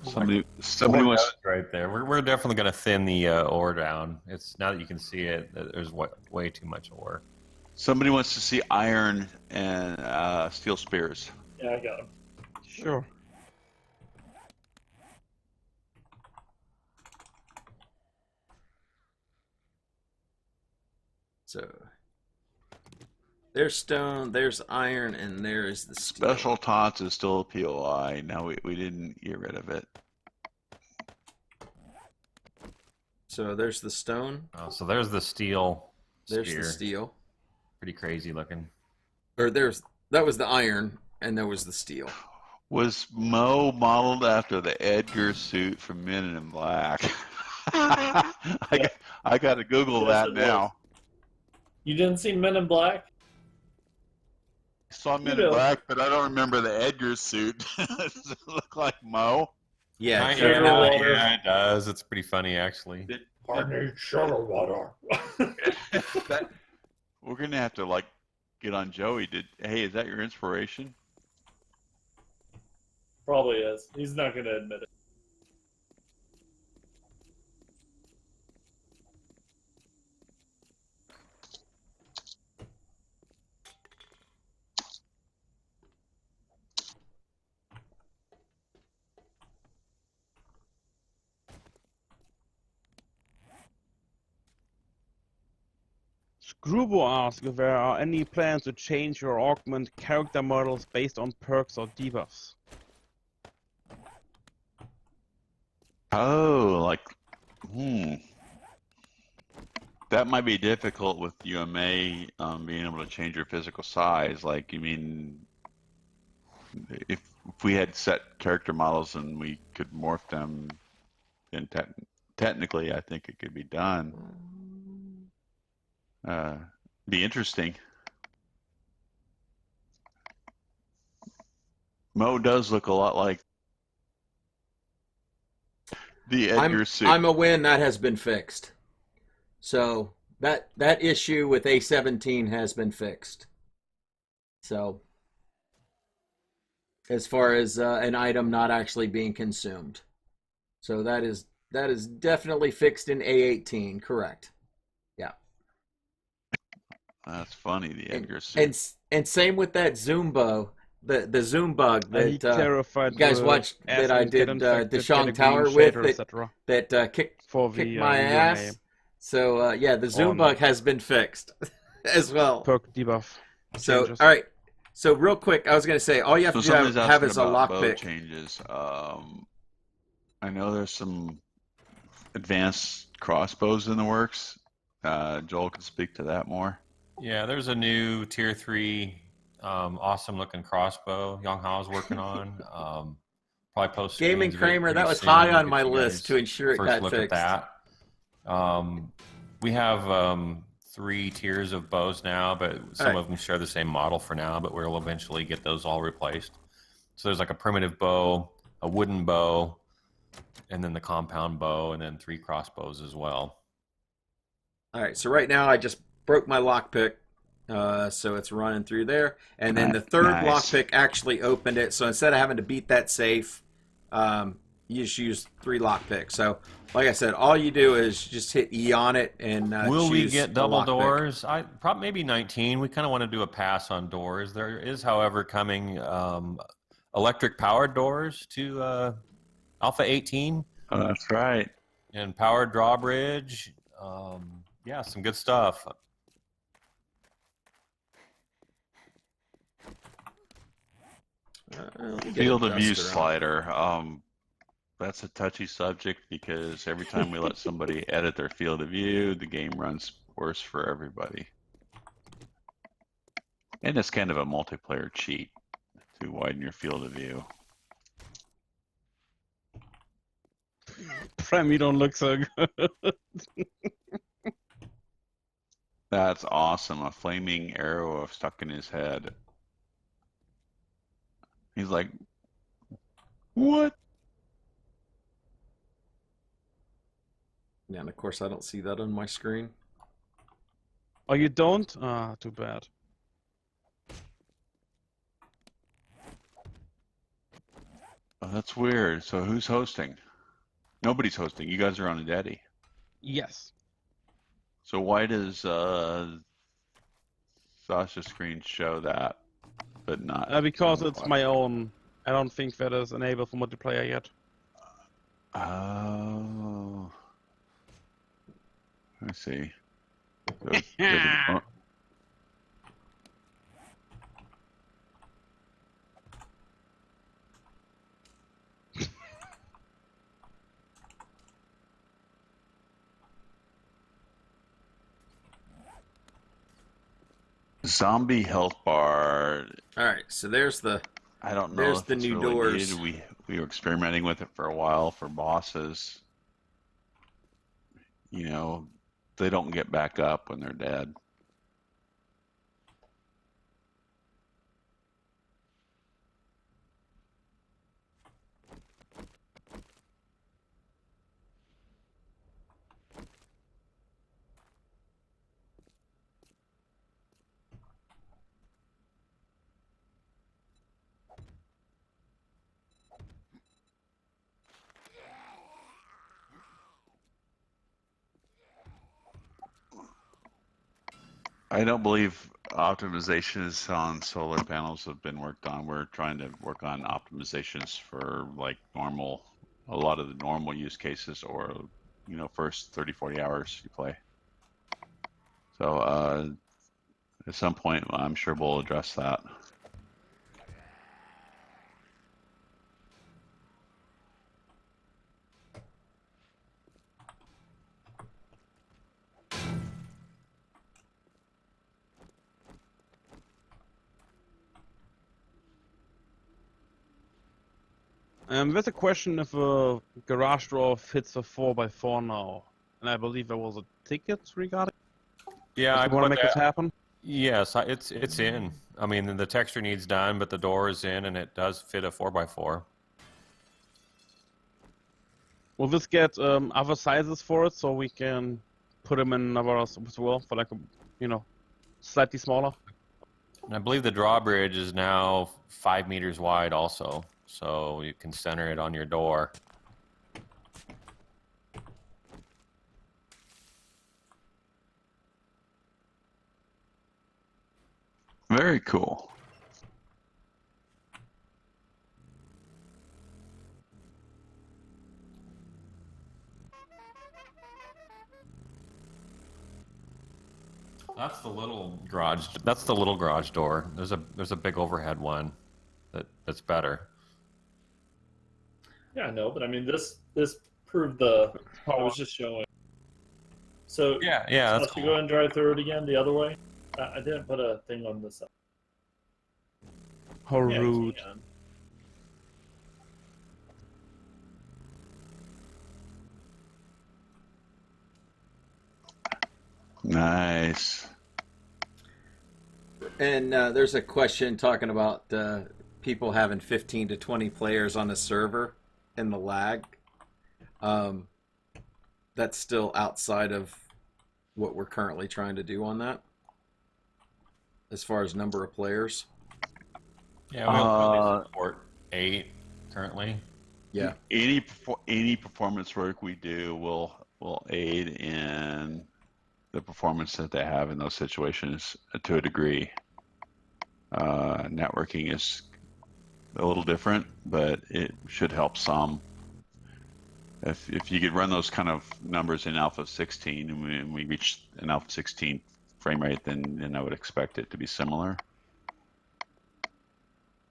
Somebody wants. Right there. We're definitely gonna thin the ore down. It's now that you can see it, there's way too much ore. Somebody wants to see iron and steel spears. Yeah, I got them. Sure. So there's stone, there's iron, and there is the steel. Special Tots is still a POI. No, we didn't get rid of it. So there's the stone. Oh, so there's the steel. There's spear. the steel. Pretty crazy looking. Or that was the iron, and there was the steel. Was Mo modeled after the Edgar suit from Men in Black? I got to Google Yes, that it now. was. You didn't see Men in Black? I saw Men You in know. Black, but I don't remember the Edgar suit. Does it look like Mo? Yeah, Sugarwater. It does. It's pretty funny, actually. I need Sugarwater. We're gonna have to get on Joey. Hey, is that your inspiration? Probably is. He's not going to admit it. Screwbo asks if there are any plans to change or augment character models based on perks or debuffs. Oh, that might be difficult with UMA being able to change your physical size. You mean if we had set character models and we could morph them, then technically I think it could be done. Be interesting. Mo does look a lot like the Edgar suit. I'm a win that has been fixed. So that issue with A17 has been fixed. So as far as an item not actually being consumed, so that is definitely fixed in A18. Correct. Yeah. That's funny. The And Edgar suit. and same with that Zoom bow, the Zoom bug He that clarified you guys watched as that I and get did the infected, get a Shang green Tower with shader, that etc. kicked for kicked the my VMA ass. So yeah, the Zoom bug on has been fixed as well. perk debuff So changes. all right. So real quick, I was gonna say all you have So to somebody's have asking is a about bow lockpick. changes. I know there's some advanced crossbows in the works. Joel can speak to that more. Yeah, there's a new tier 3 awesome looking crossbow Young Hao's working on. Probably post Gaming screens of it Kramer, pretty that was soon. high We'll on get my you list to guys ensure it first got look fixed. at that. We have 3 tiers of bows now, but some of them share the same model for now, but we'll eventually get those all replaced. So there's like a primitive bow, a wooden bow, and then the compound bow, and then 3 crossbows as well. All right, so right now I just broke my lockpick, so it's running through there, and then the third Nice. lockpick actually opened it. So instead of having to beat that safe, you just use 3 lockpicks. So like I said, all you do is just hit E on it and Will we choose get the double lockpick. doors? Probably maybe 19. We kind of want to do a pass on doors. There is, however, coming electric powered doors to Alpha 18 Oh, that's right. and powered drawbridge. Yeah, some good stuff. Field of view slider. That's a touchy subject because every time we let somebody edit their field of view, the game runs worse for everybody. And it's kind of a multiplayer cheat to widen your field of view. Prem, you don't look so good. That's awesome. A flaming arrow stuck in his head. He's like, what? Yeah, and of course I don't see that on my screen. Oh, you don't? Ah, too bad. Oh, that's weird. So who's hosting? Nobody's hosting. You guys are on a daddy. Yes. So why does Sasha's screen show that, but not? Because it's my own. I don't think that is enabled for multiplayer yet. Oh. I see. Zombie health bar. All right, so there's the I don't know there's if the it's new really doors. needed. We were experimenting with it for a while for bosses. You know, they don't get back up when they're dead. I don't believe optimizations on solar panels have been worked on. We're trying to work on optimizations for like a lot of the normal use cases, or, you know, first 30, 40 hours you play. So at some point, I'm sure we'll address that. There's a question if a garage door fits a 4x4 now, and I believe there was a ticket regarding. Yeah, If I you want to put make this that. happen. Yes, it's in. I mean, the texture needs done, but the door is in, and it does fit a 4x4. Will this get other sizes for it, so we can put them in others as well for like a, you know, slightly smaller? And I believe the drawbridge is now 5 meters wide also, so you can center it on your door. Very cool. That's the little garage. That's the little garage door. There's a big overhead one that's better. Yeah, I know, but I mean this proved the. I was just showing. So Yeah, that's Sasha, go cool. ahead and drive through it again the other way. I didn't put a thing on this side. How Yeah, you rude. can. Nice. And there's a question talking about people having 15 to 20 players on a server and the lag. That's still outside of what we're currently trying to do on that, as far as number of players. Yeah, we'll probably support 8 currently. Yeah. Any performance work we do will aid in the performance that they have in those situations to a degree. Networking is a little different, but it should help some. If you could run those kind of numbers in Alpha 16 and we reach an Alpha 16 frame rate, then I would expect it to be similar.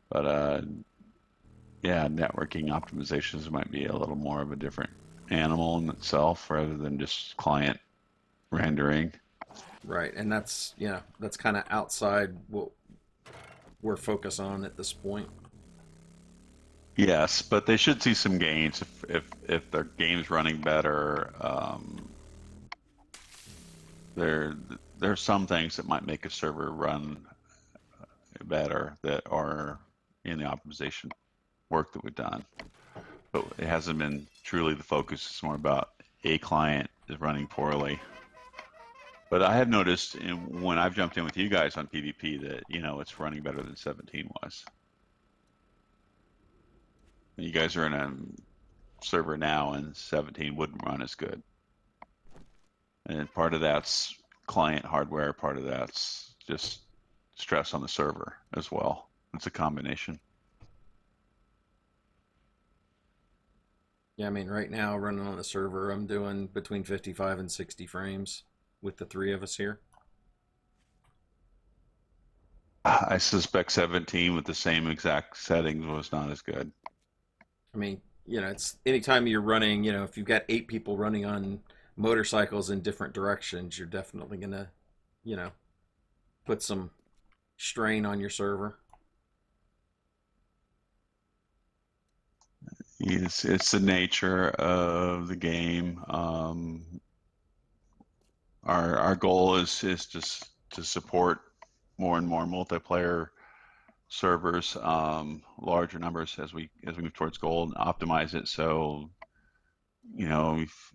But yeah, networking optimizations might be a little more of a different animal in itself rather than just client rendering. Right, and that's that's kind of outside what we're focused on at this point. Yes, but they should see some gains if their game's running better. There's some things that might make a server run better that are in the optimization work that we've done, but it hasn't been truly the focus. It's more about a client is running poorly. But I have noticed when I've jumped in with you guys on PvP that it's running better than 17 was. You guys are in a server now, and 17 wouldn't run as good. And part of that's client hardware, part of that's just stress on the server as well. It's a combination. Yeah, I mean, right now running on the server, I'm doing between 55 and 60 frames with the 3 of us here. I suspect 17 with the same exact settings was not as good. I mean, it's anytime you're running, if you've got 8 people running on motorcycles in different directions, you're definitely gonna, put some strain on your server. It's the nature of the game. Our goal is just to support more and more multiplayer servers, larger numbers as we move towards gold, and optimize it so if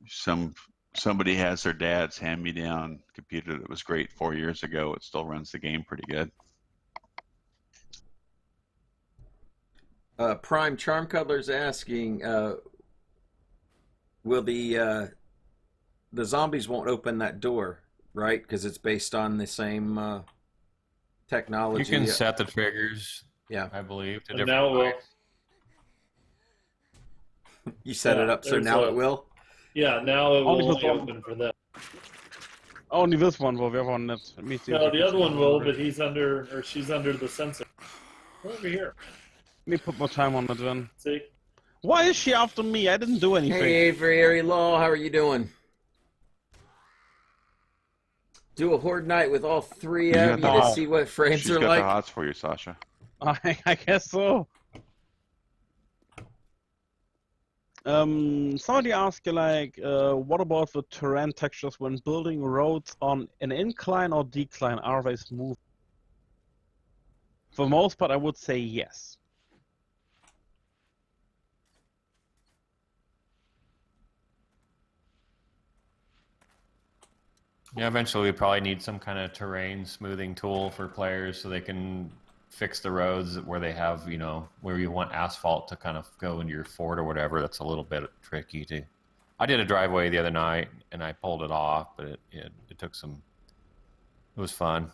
somebody has their dad's hand-me-down computer that was great 4 years ago, it still runs the game pretty good. Prime Charm Cuddler's asking, will the zombies won't open that door, right? Because it's based on the same technology. You can set the triggers, Yeah, I believe, to And different now it will. heights. you set it up so now it will. Yeah, now it will Only only for- open for them. Only this one will. We have one that meets No, the other one will, but he's under or she's under the sensor. Come over here. Let me put more time on it then. See? Why is she after me? I didn't do anything. Hey, Avery Law, how are you doing? Do a horde night with all 3 You of you got to the- see what frames She's are got like. the hots for you, Sasha. I guess so. Somebody asked what about the terrain textures when building roads on an incline or decline? Are they smooth? For the most part, I would say yes. Yeah, eventually we probably need some kind of terrain smoothing tool for players so they can fix the roads where they have, where you want asphalt to kind of go into your fort or whatever. That's a little bit tricky to. I did a driveway the other night and I pulled it off, but it took some. It was fun.